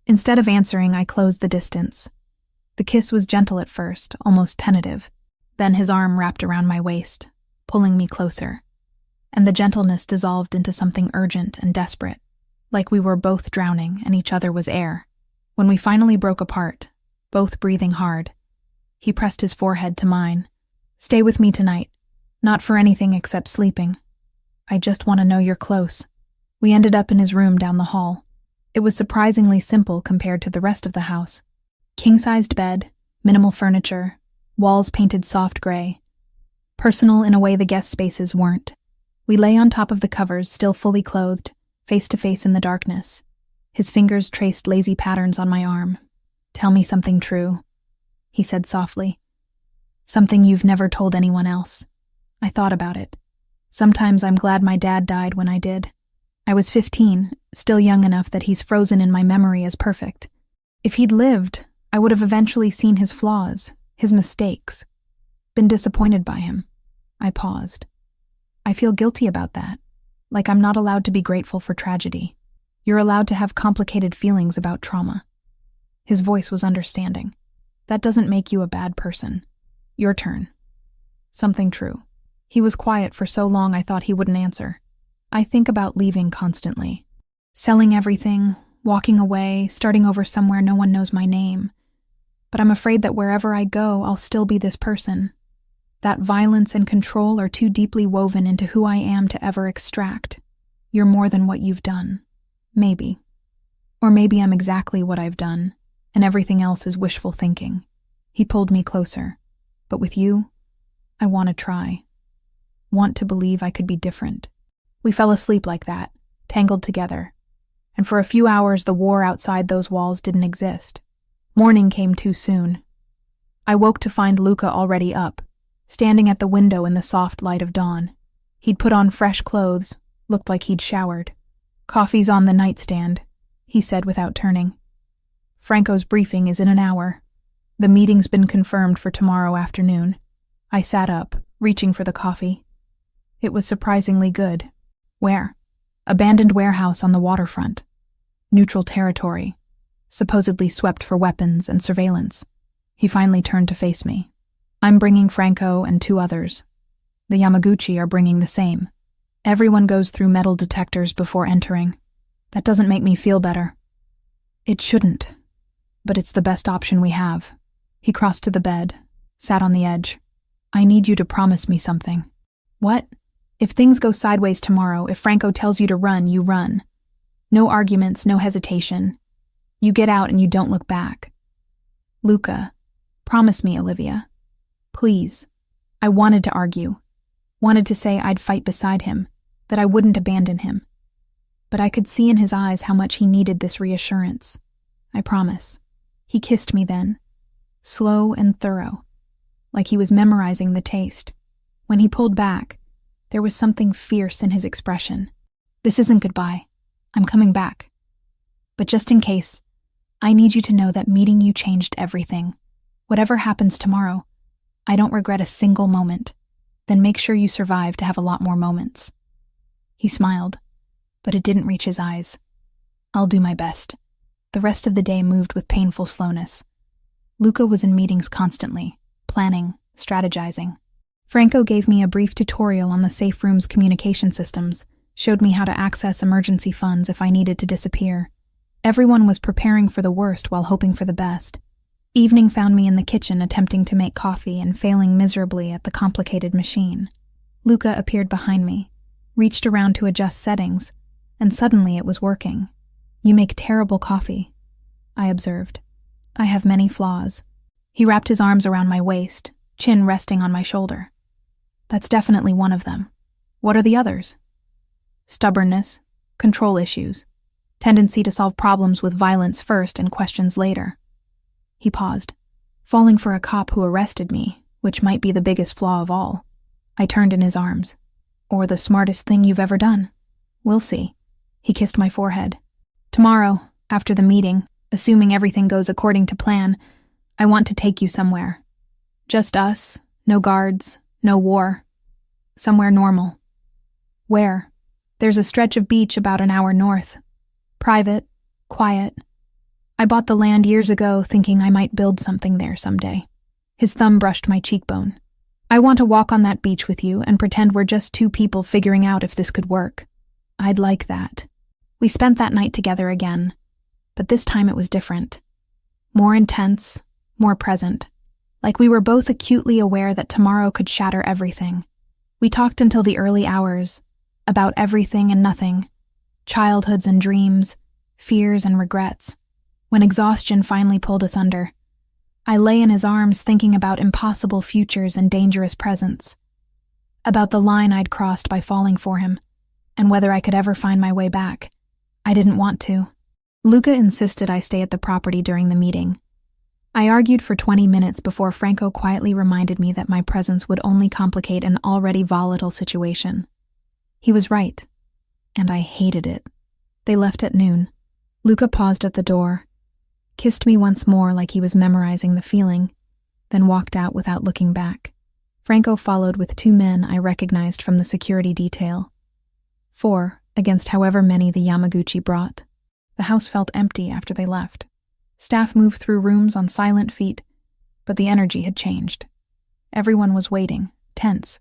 Instead of answering, I closed the distance. The kiss was gentle at first, almost tentative. Then his arm wrapped around my waist, pulling me closer. And the gentleness dissolved into something urgent and desperate, like we were both drowning and each other was air. When we finally broke apart, both breathing hard, he pressed his forehead to mine. Stay with me tonight, not for anything except sleeping. I just want to know you're close. We ended up in his room down the hall. It was surprisingly simple compared to the rest of the house. King-sized bed, minimal furniture, walls painted soft gray. Personal in a way the guest spaces weren't. We lay on top of the covers, still fully clothed, face to face in the darkness. His fingers traced lazy patterns on my arm. Tell me something true, he said softly. Something you've never told anyone else. I thought about it. Sometimes I'm glad my dad died when I did. I was 15, still young enough that he's frozen in my memory as perfect. If he'd lived, I would have eventually seen his flaws, his mistakes, been disappointed by him. I paused. I feel guilty about that, like I'm not allowed to be grateful for tragedy. You're allowed to have complicated feelings about trauma. His voice was understanding. That doesn't make you a bad person. Your turn. Something true. He was quiet for so long I thought he wouldn't answer. I think about leaving constantly. Selling everything, walking away, starting over somewhere no one knows my name. But I'm afraid that wherever I go, I'll still be this person. That violence and control are too deeply woven into who I am to ever extract. You're more than what you've done. Maybe. Or maybe I'm exactly what I've done, and everything else is wishful thinking. He pulled me closer. But with you, I want to try. Want to believe I could be different. We fell asleep like that, tangled together. And for a few hours, the war outside those walls didn't exist. Morning came too soon. I woke to find Luca already up, standing at the window in the soft light of dawn. He'd put on fresh clothes, looked like he'd showered. Coffee's on the nightstand, he said without turning. Franco's briefing is in an hour. The meeting's been confirmed for tomorrow afternoon. I sat up, reaching for the coffee. It was surprisingly good. Where? Abandoned warehouse on the waterfront. Neutral territory. Supposedly swept for weapons and surveillance. He finally turned to face me. I'm bringing Franco and 2 others. The Yamaguchi are bringing the same. Everyone goes through metal detectors before entering. That doesn't make me feel better. It shouldn't, but it's the best option we have. He crossed to the bed, sat on the edge. I need you to promise me something. What? If things go sideways tomorrow, if Franco tells you to run, you run. No arguments, no hesitation. You get out and you don't look back. Luca, promise me, Olivia. Please. I wanted to argue. Wanted to say I'd fight beside him, that I wouldn't abandon him. But I could see in his eyes how much he needed this reassurance. I promise. He kissed me then, slow and thorough, like he was memorizing the taste. When he pulled back, there was something fierce in his expression. This isn't goodbye. I'm coming back. But just in case, I need you to know that meeting you changed everything. Whatever happens tomorrow, I don't regret a single moment. Then make sure you survive to have a lot more moments. He smiled, but it didn't reach his eyes. I'll do my best. The rest of the day moved with painful slowness. Luca was in meetings constantly, planning, strategizing. Franco gave me a brief tutorial on the safe room's communication systems, showed me how to access emergency funds if I needed to disappear. Everyone was preparing for the worst while hoping for the best. Evening found me in the kitchen attempting to make coffee and failing miserably at the complicated machine. Luca appeared behind me, reached around to adjust settings, and suddenly it was working. "You make terrible coffee," I observed. "I have many flaws." He wrapped his arms around my waist, chin resting on my shoulder. "That's definitely one of them. What are the others?" "Stubbornness, control issues, tendency to solve problems with violence first and questions later." He paused. "Falling for a cop who arrested me, which might be the biggest flaw of all." I turned in his arms. "Or the smartest thing you've ever done. We'll see." He kissed my forehead. "Tomorrow, after the meeting, assuming everything goes according to plan, I want to take you somewhere. Just us, no guards, no war. Somewhere normal." "Where?" "There's a stretch of beach about an hour north. Private, quiet. I bought the land years ago thinking I might build something there someday." His thumb brushed my cheekbone. "I want to walk on that beach with you and pretend we're just two people figuring out if this could work." "I'd like that." We spent that night together again, but this time it was different. More intense, more present. Like we were both acutely aware that tomorrow could shatter everything. We talked until the early hours, about everything and nothing, childhoods and dreams, fears and regrets. When exhaustion finally pulled us under, I lay in his arms thinking about impossible futures and dangerous presents, about the line I'd crossed by falling for him, and whether I could ever find my way back. I didn't want to. Luca insisted I stay at the property during the meeting. I argued for 20 minutes before Franco quietly reminded me that my presence would only complicate an already volatile situation. He was right, and I hated it. They left at noon. Luca paused at the door, kissed me once more like he was memorizing the feeling, then walked out without looking back. Franco followed with 2 men I recognized from the security detail. 4 against however many the Yamaguchi brought. The house felt empty after they left. Staff moved through rooms on silent feet, but the energy had changed. Everyone was waiting, tense,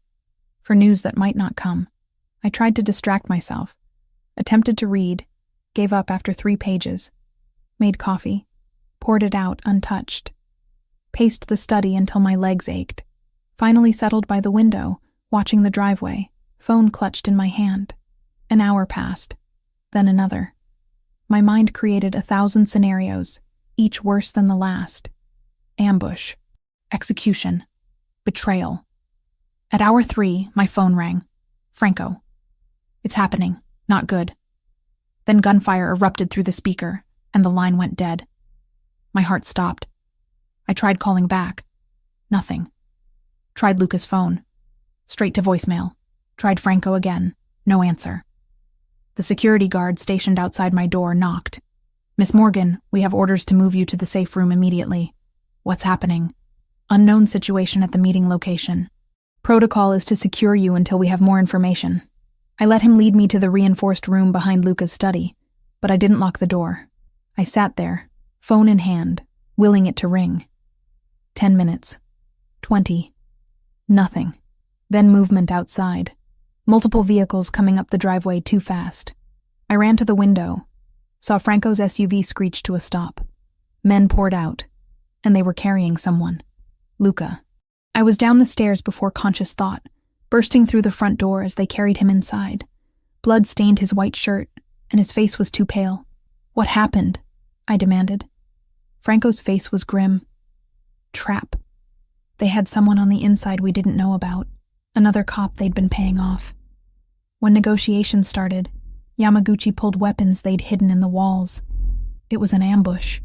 for news that might not come. I tried to distract myself, attempted to read, gave up after 3 pages, made coffee, poured it out untouched, paced the study until my legs ached, finally settled by the window, watching the driveway, phone clutched in my hand. An hour passed, then another. My mind created 1,000 scenarios, each worse than the last. Ambush, execution, betrayal. At hour 3, my phone rang. "Franco. It's happening. Not good." Then gunfire erupted through the speaker, and the line went dead. My heart stopped. I tried calling back. Nothing. Tried Luca's phone. Straight to voicemail. Tried Franco again. No answer. The security guard stationed outside my door knocked. "Miss Morgan, we have orders to move you to the safe room immediately." "What's happening?" "Unknown situation at the meeting location. Protocol is to secure you until we have more information." I let him lead me to the reinforced room behind Luca's study, but I didn't lock the door. I sat there, phone in hand, willing it to ring. 10 minutes. 20. Nothing. Then movement outside. Multiple vehicles coming up the driveway too fast. I ran to the window, saw Franco's SUV screech to a stop. Men poured out, and they were carrying someone. Luca. I was down the stairs before conscious thought, bursting through the front door as they carried him inside. Blood stained his white shirt, and his face was too pale. "What happened?" I demanded. Franco's face was grim. Trap. They had someone on the inside we didn't know about, another cop they'd been paying off. When negotiations started, Yamaguchi pulled weapons they'd hidden in the walls. It was an ambush.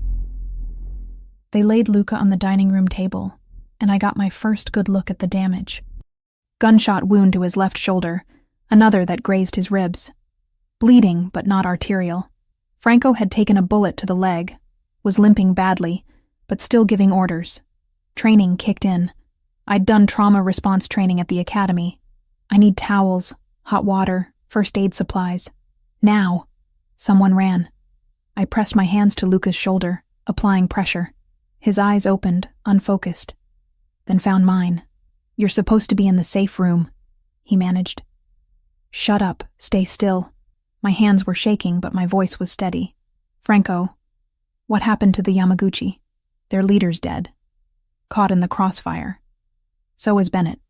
They laid Luca on the dining room table, and I got my first good look at the damage. Gunshot wound to his left shoulder, another that grazed his ribs. Bleeding, but not arterial. Franco had taken a bullet to the leg, was limping badly, but still giving orders. Training kicked in. I'd done trauma response training at the academy. I need towels, hot water, first aid supplies. Now. Someone ran. I pressed my hands to Luca's shoulder, applying pressure. His eyes opened, unfocused, then found mine. "You're supposed to be in the safe room," he managed. "Shut up, stay still." My hands were shaking, but my voice was steady. "Franco, what happened to the Yamaguchi? Their leader's dead. Caught in the crossfire. So is Bennett.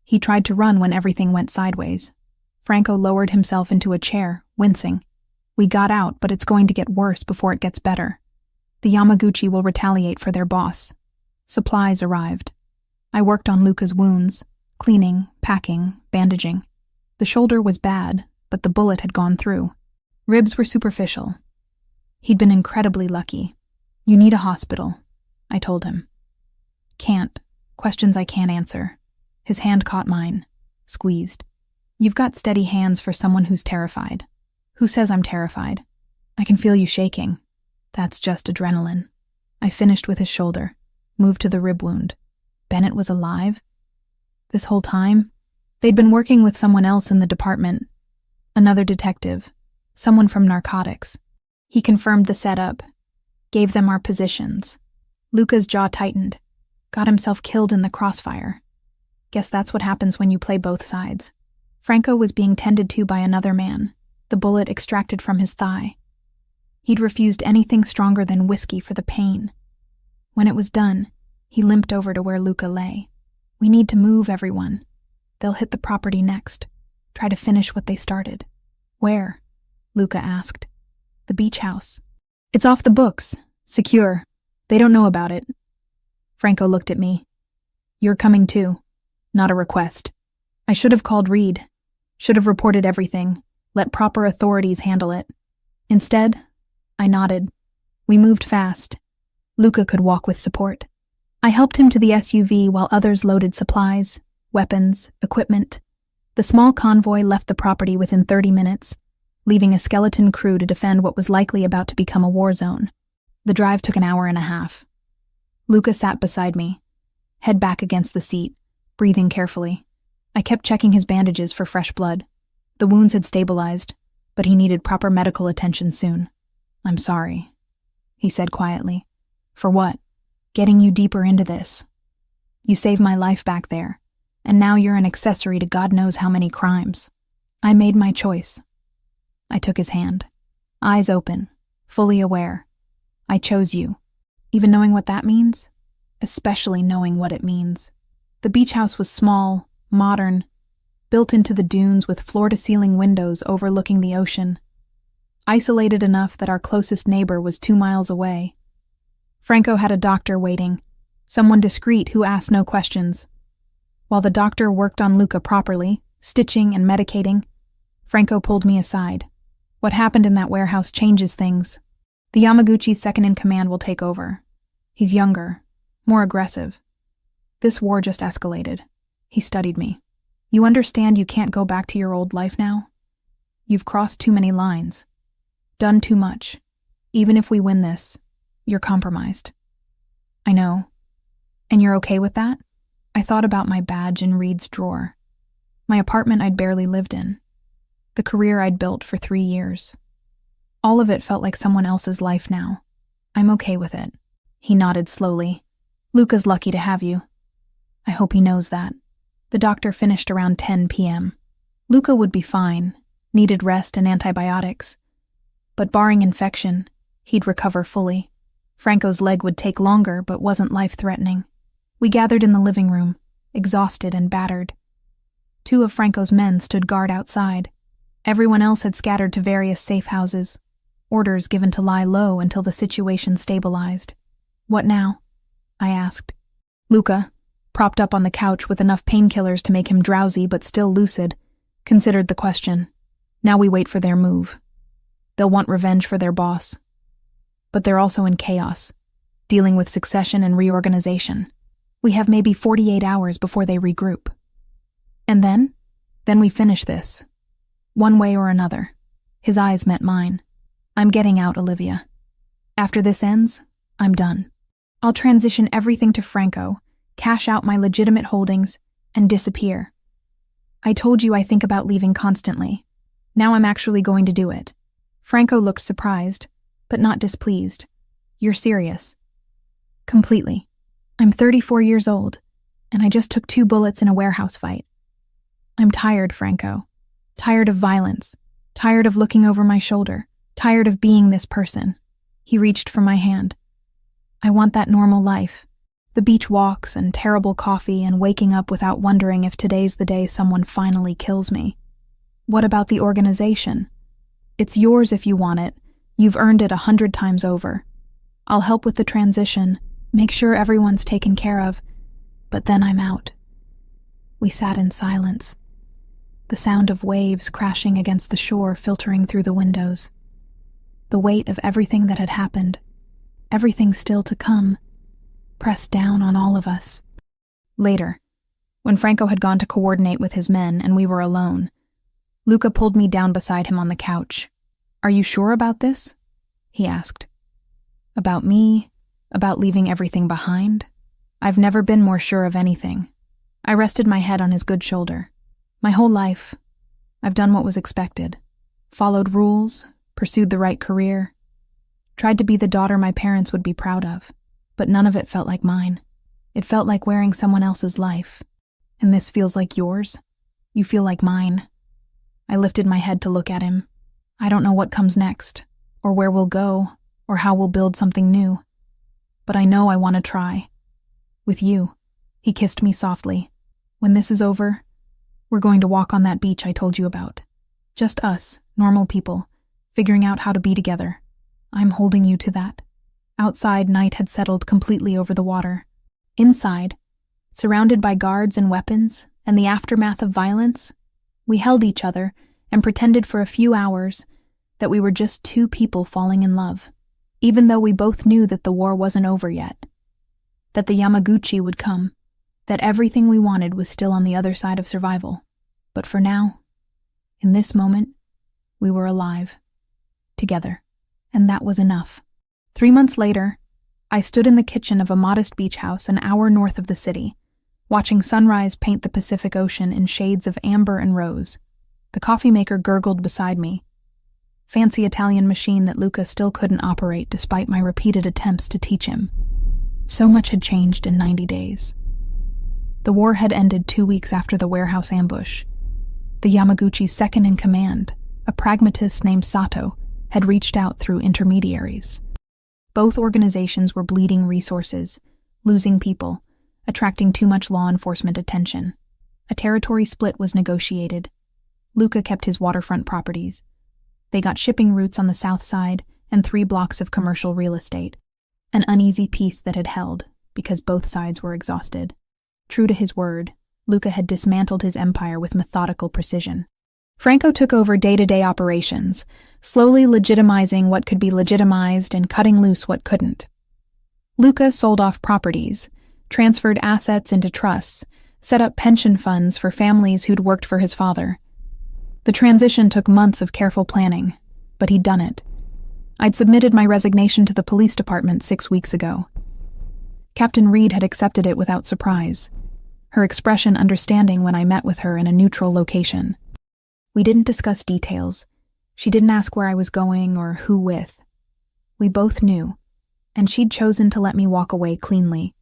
He tried to run when everything went sideways." Franco lowered himself into a chair, wincing. "We got out, but it's going to get worse before it gets better. The Yamaguchi will retaliate for their boss." Supplies arrived. I worked on Luca's wounds, cleaning, packing, bandaging. The shoulder was bad, but the bullet had gone through. Ribs were superficial. He'd been incredibly lucky. "You need a hospital," I told him. "Can't. Questions I can't answer." His hand caught mine, squeezed. "You've got steady hands for someone who's terrified." "Who says I'm terrified? I can feel you shaking." "That's just adrenaline." I finished with his shoulder, moved to the rib wound. Bennett was alive? This whole time? They'd been working with someone else in the department. Another detective. Someone from narcotics. He confirmed the setup. Gave them our positions. Luca's jaw tightened. Got himself killed in the crossfire. Guess that's what happens when you play both sides. Franco was being tended to by another man, the bullet extracted from his thigh. He'd refused anything stronger than whiskey for the pain. When it was done, he limped over to where Luca lay. "We need to move, everyone. They'll hit the property next. Try to finish what they started." "Where?" Luca asked. "The beach house. It's off the books. Secure. They don't know about it." Franco looked at me. "You're coming too. Not a request. I should have called Reed. Should have reported everything. Let proper authorities handle it. Instead, I nodded. We moved fast. Luca could walk with support. I helped him to the SUV while others loaded supplies, weapons, equipment. The small convoy left the property within 30 minutes, leaving a skeleton crew to defend what was likely about to become a war zone. The drive took an hour and a half. Luca sat beside me, head back against the seat, breathing carefully. I kept checking his bandages for fresh blood. The wounds had stabilized, but he needed proper medical attention soon. "I'm sorry," he said quietly. "For what? Getting you deeper into this. You saved my life back there, and now you're an accessory to God knows how many crimes. I made my choice." I took his hand, eyes open, fully aware. "I chose you, even knowing what that means, especially knowing what it means." The beach house was small, modern, built into the dunes with floor-to-ceiling windows overlooking the ocean. Isolated enough that our closest neighbor was 2 miles away. Franco had a doctor waiting, someone discreet who asked no questions. While the doctor worked on Luca properly, stitching and medicating, Franco pulled me aside. "What happened in that warehouse changes things. The Yamaguchi's second-in-command will take over. He's younger, more aggressive. This war just escalated." He studied me. "You understand you can't go back to your old life now? You've crossed too many lines. Done too much. Even if we win this, you're compromised." "I know. And you're okay with that?" I thought about my badge in Reed's drawer. My apartment I'd barely lived in. The career I'd built for 3 years. All of it felt like someone else's life now. "I'm okay with it." He nodded slowly. "Luca's lucky to have you. I hope he knows that." The doctor finished around 10 p.m. Luca would be fine, needed rest and antibiotics. But barring infection, he'd recover fully. Franco's leg would take longer, but wasn't life-threatening. We gathered in the living room, exhausted and battered. 2 of Franco's men stood guard outside. Everyone else had scattered to various safe houses, orders given to lie low until the situation stabilized. "What now?" I asked. Luca, propped up on the couch with enough painkillers to make him drowsy but still lucid, considered the question. "Now we wait for their move. They'll want revenge for their boss. But they're also in chaos, dealing with succession and reorganization. We have maybe 48 hours before they regroup. And then we finish this. One way or another." His eyes met mine. "I'm getting out, Olivia. After this ends, I'm done. I'll transition everything to Franco, cash out my legitimate holdings, and disappear. I told you I think about leaving constantly. Now I'm actually going to do it." Franco looked surprised, but not displeased. You're serious. Completely. I'm 34 years old, and I just took 2 bullets in a warehouse fight. I'm tired, Franco. Tired of violence. Tired of looking over my shoulder. Tired of being this person. He reached for my hand. I want that normal life. The beach walks and terrible coffee and waking up without wondering if today's the day someone finally kills me. What about the organization? It's yours if you want it. You've earned it 100 times over. I'll help with the transition, make sure everyone's taken care of, but then I'm out. We sat in silence. The sound of waves crashing against the shore filtering through the windows. The weight of everything that had happened, everything still to come, pressed down on all of us. Later, when Franco had gone to coordinate with his men and we were alone, Luca pulled me down beside him on the couch. "Are you sure about this?" he asked. About me? About leaving everything behind? I've never been more sure of anything. I rested my head on his good shoulder. My whole life, I've done what was expected. Followed rules, pursued the right career, tried to be the daughter my parents would be proud of, but none of it felt like mine. It felt like wearing someone else's life. And this feels like yours? You feel like mine. I lifted my head to look at him. I don't know what comes next, or where we'll go, or how we'll build something new. But I know I want to try. With you. He kissed me softly. When this is over, we're going to walk on that beach I told you about. Just us, normal people, figuring out how to be together. I'm holding you to that. Outside, night had settled completely over the water. Inside, surrounded by guards and weapons, and the aftermath of violence, we held each other and pretended for a few hours that we were just 2 people falling in love, even though we both knew that the war wasn't over yet, that the Yamaguchi would come, that everything we wanted was still on the other side of survival. But for now, in this moment, we were alive, together, and that was enough. 3 months later, I stood in the kitchen of a modest beach house an hour north of the city, watching sunrise paint the Pacific Ocean in shades of amber and rose. The coffee maker gurgled beside me. Fancy Italian machine that Luca still couldn't operate despite my repeated attempts to teach him. So much had changed in 90 days. The war had ended 2 weeks after the warehouse ambush. The Yamaguchi's second in command, a pragmatist named Sato, had reached out through intermediaries. Both organizations were bleeding resources, losing people, attracting too much law enforcement attention. A territory split was negotiated. Luca kept his waterfront properties. They got shipping routes on the south side and 3 blocks of commercial real estate, an uneasy peace that had held because both sides were exhausted. True to his word, Luca had dismantled his empire with methodical precision. Franco took over day-to-day operations, slowly legitimizing what could be legitimized and cutting loose what couldn't. Luca sold off properties, transferred assets into trusts, set up pension funds for families who'd worked for his father. The transition took months of careful planning, but he'd done it. I'd submitted my resignation to the police department 6 weeks ago. Captain Reed had accepted it without surprise, her expression understanding when I met with her in a neutral location. We didn't discuss details. She didn't ask where I was going or who with. We both knew, and she'd chosen to let me walk away cleanly.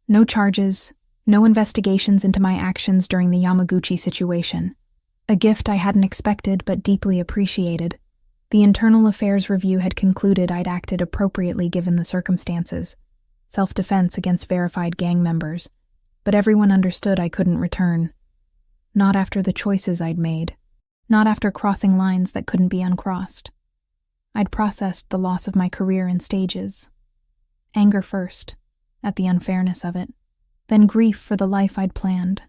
No charges, no investigations into my actions during the Yamaguchi situation. A gift I hadn't expected but deeply appreciated. The Internal Affairs Review had concluded I'd acted appropriately given the circumstances. Self-defense against verified gang members. But everyone understood I couldn't return. Not after the choices I'd made. Not after crossing lines that couldn't be uncrossed. I'd processed the loss of my career in stages. Anger first, at the unfairness of it. Then grief for the life I'd planned,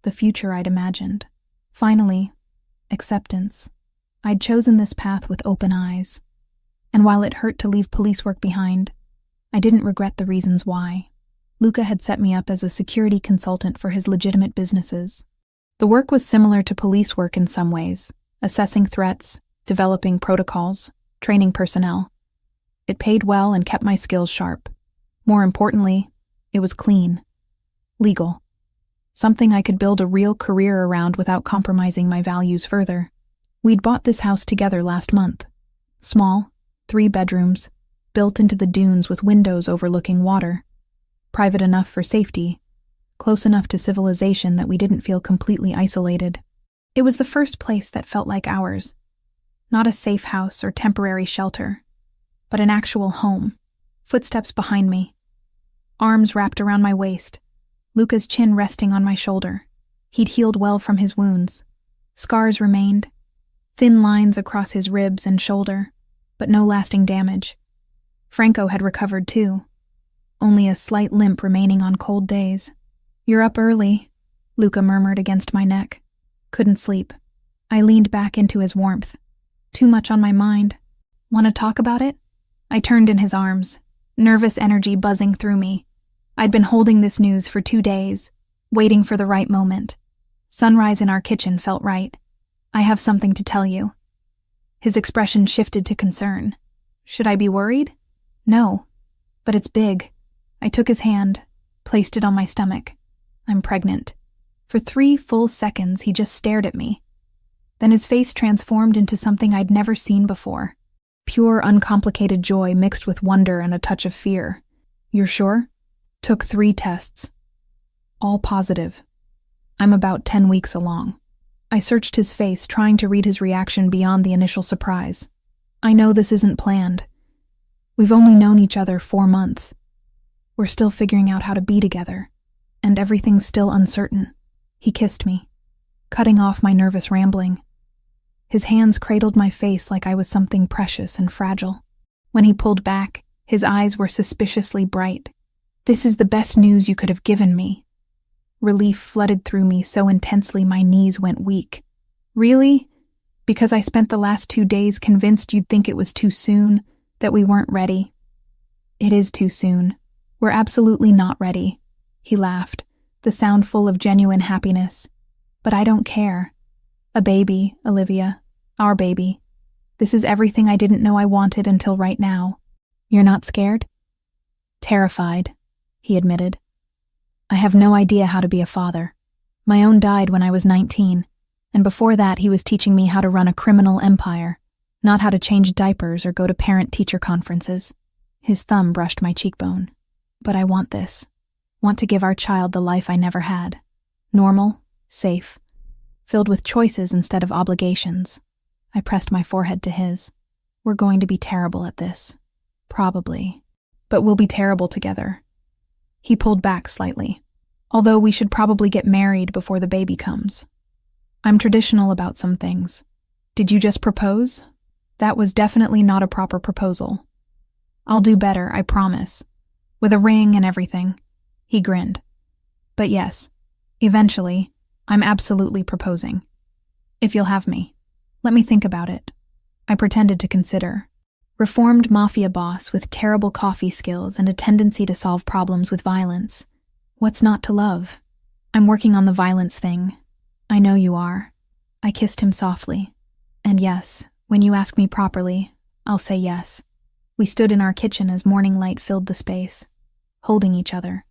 the future I'd imagined. Finally, acceptance. I'd chosen this path with open eyes. And while it hurt to leave police work behind, I didn't regret the reasons why. Luca had set me up as a security consultant for his legitimate businesses. The work was similar to police work in some ways, assessing threats, developing protocols, training personnel. It paid well and kept my skills sharp. More importantly, it was clean. Legal. Something I could build a real career around without compromising my values further. We'd bought this house together last month. Small, 3 bedrooms, built into the dunes with windows overlooking water. Private enough for safety, close enough to civilization that we didn't feel completely isolated. It was the first place that felt like ours. Not a safe house or temporary shelter, but an actual home. Footsteps behind me. Arms wrapped around my waist. Luca's chin resting on my shoulder. He'd healed well from his wounds. Scars remained. Thin lines across his ribs and shoulder, but no lasting damage. Franco had recovered too. Only a slight limp remaining on cold days. "You're up early," Luca murmured against my neck. Couldn't sleep. I leaned back into his warmth. Too much on my mind. "Want to talk about it?" I turned in his arms, nervous energy buzzing through me. I'd been holding this news for 2 days, waiting for the right moment. Sunrise in our kitchen felt right. "I have something to tell you." His expression shifted to concern. Should I be worried? No, but it's big. I took his hand, placed it on my stomach. "I'm pregnant." For 3 full seconds, he just stared at me. Then his face transformed into something I'd never seen before. Pure, uncomplicated joy mixed with wonder and a touch of fear. "You're sure?" Took 3 tests. All positive. I'm about 10 weeks along. I searched his face, trying to read his reaction beyond the initial surprise. "I know this isn't planned. We've only known each other 4 months. We're still figuring out how to be together, and everything's still uncertain." He kissed me, cutting off my nervous rambling. His hands cradled my face like I was something precious and fragile. When he pulled back, his eyes were suspiciously bright. "This is the best news you could have given me." Relief flooded through me so intensely my knees went weak. "Really? Because I spent the last 2 days convinced you'd think it was too soon, that we weren't ready." "It is too soon. We're absolutely not ready." He laughed, the sound full of genuine happiness. "But I don't care. A baby, Olivia. Our baby. This is everything I didn't know I wanted until right now." "You're not scared?" "Terrified," he admitted. "I have no idea how to be a father. My own died when I was 19, and before that he was teaching me how to run a criminal empire, not how to change diapers or go to parent-teacher conferences." His thumb brushed my cheekbone. "But I want this. Want to give our child the life I never had. Normal, safe, filled with choices instead of obligations." I pressed my forehead to his. "We're going to be terrible at this. Probably. But we'll be terrible together." He pulled back slightly. "Although we should probably get married before the baby comes. I'm traditional about some things. Did you just propose?" "That was definitely not a proper proposal." "I'll do better, I promise. With a ring and everything." He grinned. "But yes, eventually, I'm absolutely proposing. If you'll have me. Let me think about it." I pretended to consider. Reformed Mafia boss with terrible coffee skills and a tendency to solve problems with violence. What's not to love? "I'm working on the violence thing." "I know you are." I kissed him softly. "And yes, when you ask me properly, I'll say yes." We stood in our kitchen as morning light filled the space, holding each other.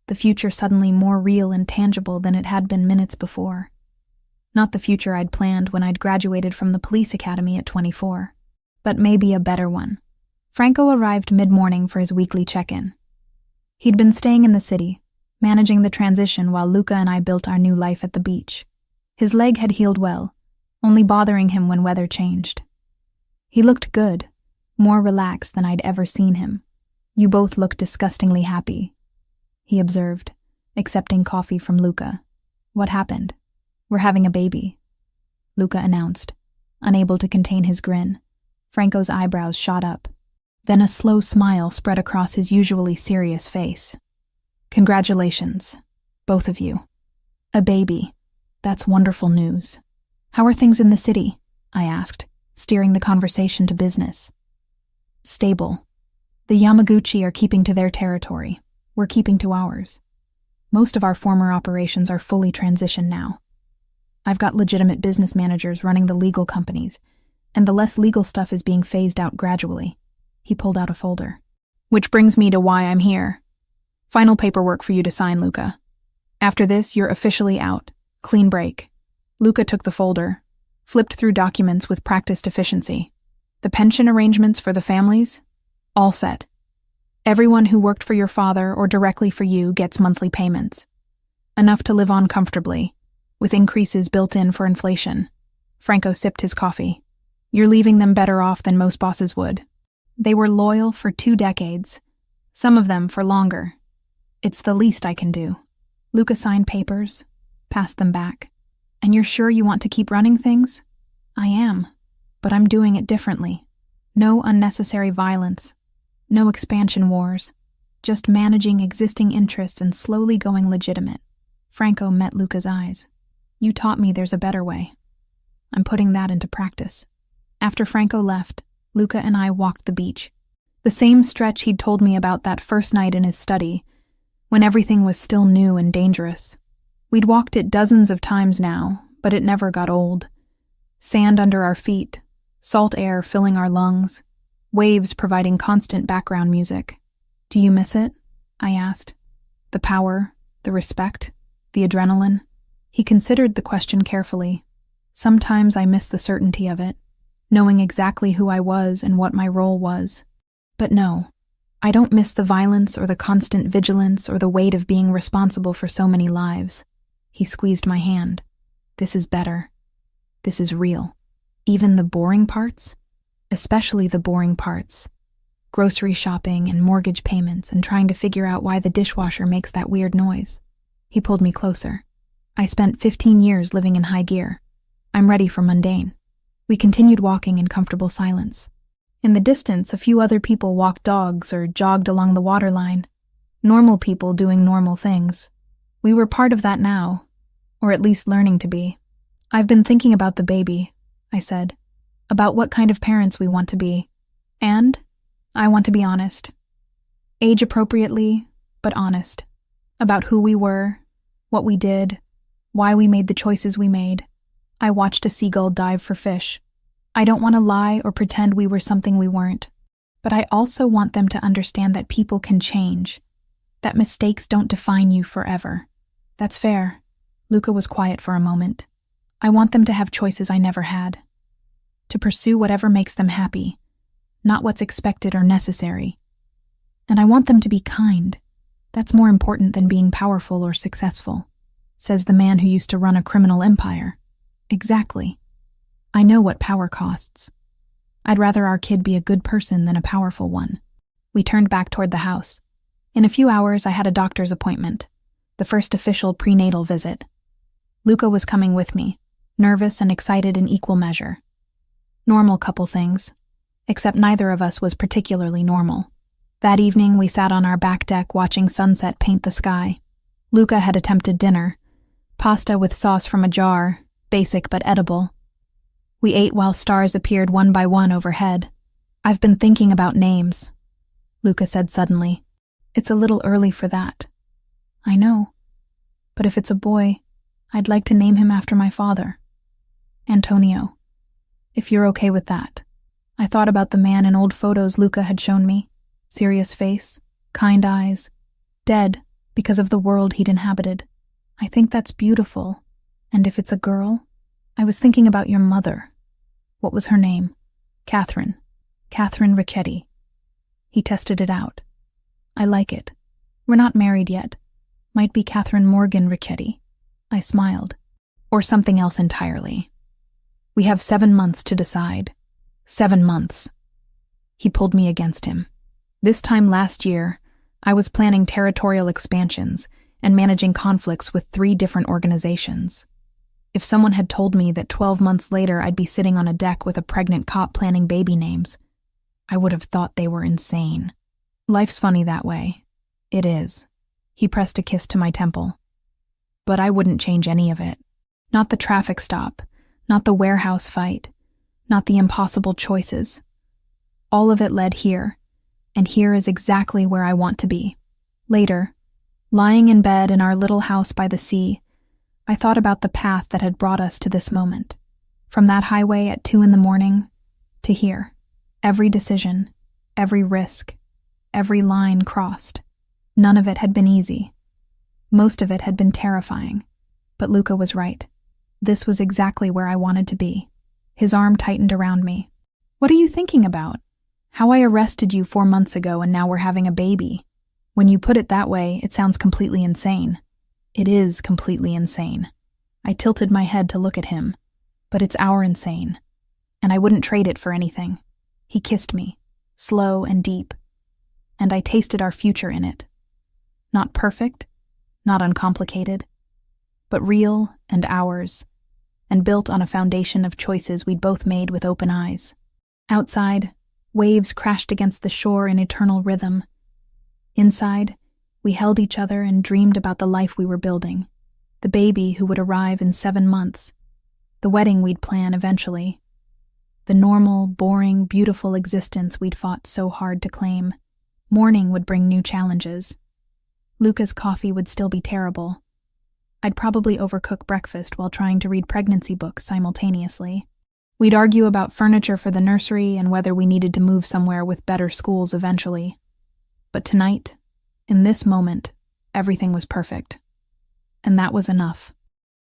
The future suddenly more real and tangible than it had been minutes before. Not the future I'd planned when I'd graduated from the police academy at 24, but maybe a better one. Franco arrived mid-morning for his weekly check-in. He'd been staying in the city, managing the transition while Luca and I built our new life at the beach. His leg had healed well, only bothering him when weather changed. He looked good, more relaxed than I'd ever seen him. "You both look disgustingly happy," he observed, accepting coffee from Luca. "What happened?" "We're having a baby," Luca announced, unable to contain his grin. Franco's eyebrows shot up. Then a slow smile spread across his usually serious face. "Congratulations, both of you. A baby. That's wonderful news. How are things in the city?" I asked, steering the conversation to business. "Stable. The Yamaguchi are keeping to their territory. We're keeping to ours. Most of our former operations are fully transitioned now. I've got legitimate business managers running the legal companies, and the less legal stuff is being phased out gradually." He pulled out a folder. "Which brings me to why I'm here. Final paperwork for you to sign, Luca. After this, you're officially out. Clean break." Luca took the folder, flipped through documents with practiced efficiency. "The pension arrangements for the families? All set. Everyone who worked for your father or directly for you gets monthly payments. Enough to live on comfortably, with increases built in for inflation. Franco sipped his coffee. You're leaving them better off than most bosses would. They were loyal for 2 decades, some of them for longer. It's the least I can do. Luca signed papers, passed them back. And you're sure you want to keep running things? I am, but I'm doing it differently. No unnecessary violence. No expansion wars, just managing existing interests and slowly going legitimate. Franco met Luca's eyes. You taught me there's a better way. I'm putting that into practice. After Franco left, Luca and I walked the beach. The same stretch he'd told me about that first night in his study, when everything was still new and dangerous. We'd walked it dozens of times now, but it never got old. Sand under our feet, salt air filling our lungs, waves providing constant background music. Do you miss it? I asked. The power, the respect, the adrenaline. He considered the question carefully. Sometimes I miss the certainty of it, knowing exactly who I was and what my role was. But no, I don't miss the violence or the constant vigilance or the weight of being responsible for so many lives. He squeezed my hand. This is better. This is real. Even the boring parts? Especially the boring parts. Grocery shopping and mortgage payments and trying to figure out why the dishwasher makes that weird noise. He pulled me closer. I spent 15 years living in high gear. I'm ready for mundane. We continued walking in comfortable silence. In the distance, a few other people walked dogs or jogged along the waterline. Normal people doing normal things. We were part of that now, or at least learning to be. I've been thinking about the baby, I said. About what kind of parents we want to be. And I want to be honest. Age appropriately, but honest. About who we were, what we did, why we made the choices we made. I watched a seagull dive for fish. I don't want to lie or pretend we were something we weren't. But I also want them to understand that people can change. That mistakes don't define you forever. That's fair. Luca was quiet for a moment. I want them to have choices I never had. To pursue whatever makes them happy, not what's expected or necessary. And I want them to be kind. That's more important than being powerful or successful, says the man who used to run a criminal empire. Exactly. I know what power costs. I'd rather our kid be a good person than a powerful one. We turned back toward the house. In a few hours, I had a doctor's appointment, the first official prenatal visit. Luca was coming with me, nervous and excited in equal measure. Normal couple things, except neither of us was particularly normal. That evening, we sat on our back deck watching sunset paint the sky. Luca had attempted dinner, pasta with sauce from a jar, basic but edible. We ate while stars appeared one by one overhead. I've been thinking about names, Luca said suddenly. It's a little early for that. I know, but if it's a boy, I'd like to name him after my father. Antonio. If you're okay with that. I thought about the man in old photos Luca had shown me. Serious face, kind eyes, dead because of the world he'd inhabited. I think that's beautiful. And if it's a girl, I was thinking about your mother. What was her name? Catherine. Catherine Ricchetti. He tested it out. I like it. We're not married yet. Might be Catherine Morgan Ricchetti. I smiled. Or something else entirely. We have 7 months to decide. 7 months. He pulled me against him. This time last year, I was planning territorial expansions and managing conflicts with 3 different organizations. If someone had told me that 12 months later I'd be sitting on a deck with a pregnant cop planning baby names, I would have thought they were insane. Life's funny that way. It is. He pressed a kiss to my temple. But I wouldn't change any of it. Not the traffic stop. Not the warehouse fight, not the impossible choices. All of it led here, and here is exactly where I want to be. Later, lying in bed in our little house by the sea, I thought about the path that had brought us to this moment. From that highway at 2 a.m. to here. Every decision, every risk, every line crossed. None of it had been easy. Most of it had been terrifying. But Luca was right. This was exactly where I wanted to be. His arm tightened around me. What are you thinking about? How I arrested you 4 months ago and now we're having a baby. When you put it that way, it sounds completely insane. It is completely insane. I tilted my head to look at him, but it's our insane. And I wouldn't trade it for anything. He kissed me, slow and deep, and I tasted our future in it. Not perfect, not uncomplicated, but real and ours, and built on a foundation of choices we'd both made with open eyes. Outside, waves crashed against the shore in eternal rhythm. Inside, we held each other and dreamed about the life we were building, the baby who would arrive in 7 months, the wedding we'd plan eventually, the normal, boring, beautiful existence we'd fought so hard to claim. Morning would bring new challenges. Luca's coffee would still be terrible. I'd probably overcook breakfast while trying to read pregnancy books simultaneously. We'd argue about furniture for the nursery and whether we needed to move somewhere with better schools eventually. But tonight, in this moment, everything was perfect. And that was enough.